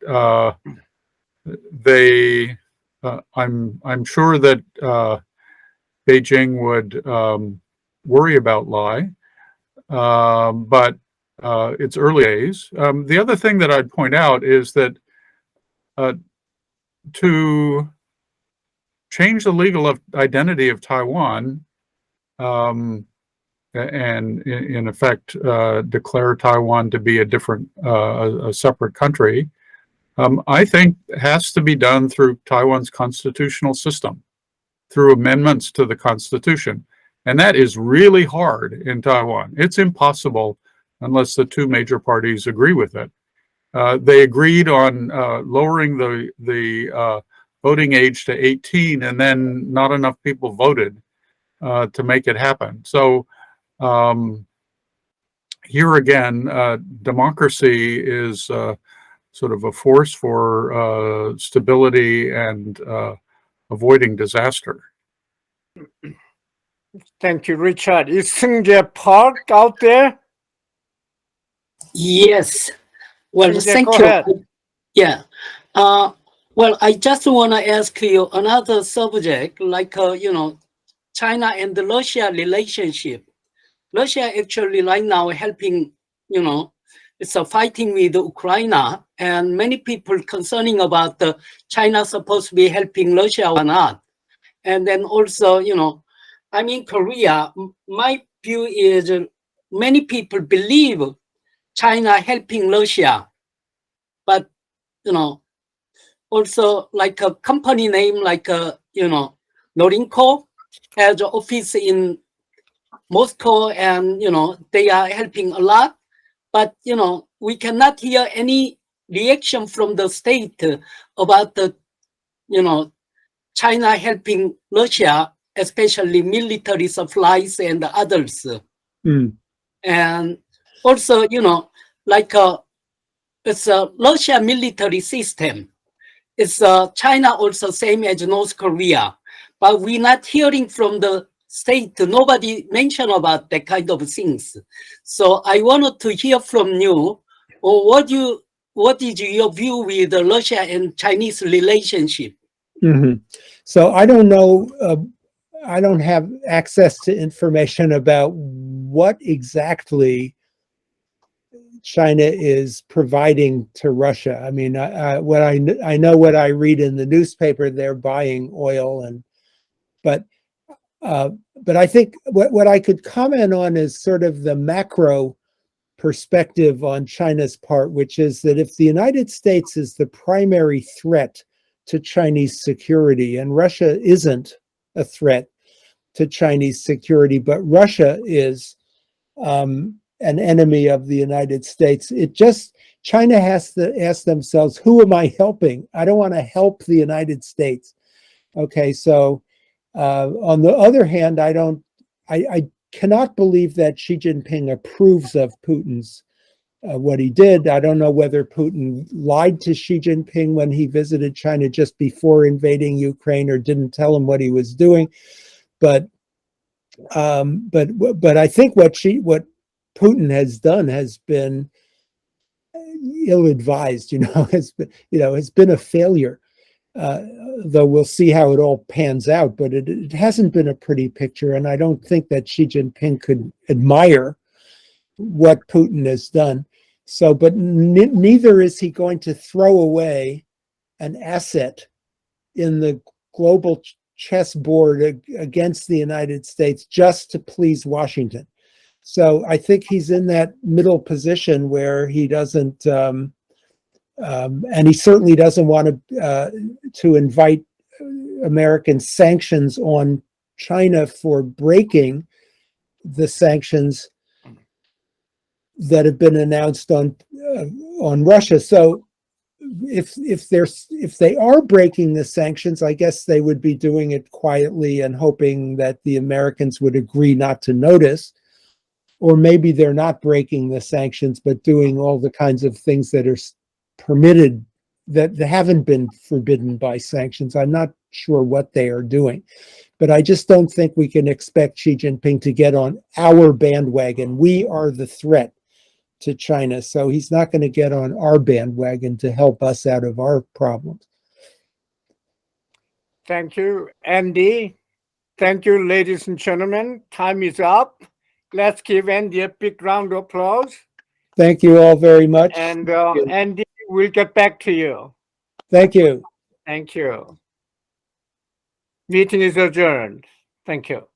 S10: I'm sure that Beijing would worry about Lai, but it's early days. The other thing that I'd point out is that to change the legal identity of Taiwan and in effect declare Taiwan to be a different, a separate country, I think has to be done through Taiwan's constitutional system, through amendments to the Constitution. And that is really hard in Taiwan. It's impossible unless the two major parties agree with it. They agreed on lowering the voting age to 18, and then not enough people voted to make it happen. So here again, democracy is sort of a force for stability and avoiding disaster.
S3: Thank you, Richard. Is Seung-jae Park out there?
S14: Yes. Well,
S3: Seung-jae,
S14: thank
S3: go
S14: you.
S3: ahead.
S14: Yeah. Well, I just want to ask you another subject, like, China and the Russia relationship. Russia actually right now helping, it's a fighting with Ukraine, and many people concerning about China supposed to be helping Russia or not. And then also, I'm in Korea. My view is many people believe China helping Russia, but also like a company name like Norinco has an office in Moscow, and they are helping a lot. But we cannot hear any reaction from the state about the China helping Russia, especially military supplies and others. And also, like it's a Russia military system. It's China also same as North Korea, but we're not hearing from the state. Nobody mentioned about that kind of things. So I wanted to hear from you, or what is your view with the Russia and Chinese relationship?
S2: So I don't know. I don't have access to information about what exactly China is providing to Russia. I mean, I know what I read in the newspaper, they're buying oil, but I think what I could comment on is sort of the macro perspective on China's part, which is that if the United States is the primary threat to Chinese security and Russia isn't a threat, to Chinese security, but Russia is an enemy of the United States. China has to ask themselves, who am I helping? I don't want to help the United States. Okay, so on the other hand, I cannot believe that Xi Jinping approves of Putin's what he did. I don't know whether Putin lied to Xi Jinping when he visited China just before invading Ukraine or didn't tell him what he was doing. But I think what Putin has done has been ill-advised. Has been a failure. Though we'll see how it all pans out. But it hasn't been a pretty picture, and I don't think that Xi Jinping could admire what Putin has done. So, but neither is he going to throw away an asset in the global chessboard against the United States just to please Washington. So I think he's in that middle position where he doesn't, and he certainly doesn't want to invite American sanctions on China for breaking the sanctions that have been announced on Russia. So if they are breaking the sanctions, I guess they would be doing it quietly and hoping that the Americans would agree not to notice. Or maybe they're not breaking the sanctions, but doing all the kinds of things that are permitted, that haven't been forbidden by sanctions. I'm not sure what they are doing. But I just don't think we can expect Xi Jinping to get on our bandwagon. We are the threat to China. So he's not going to get on our bandwagon to help us out of our problems.
S3: Thank you, Andy. Thank you, ladies and gentlemen. Time is up. Let's give Andy a big round of applause.
S2: Thank you all very much.
S3: And Andy, we'll get back to you.
S2: Thank you.
S3: Thank you. Meeting is adjourned. Thank you.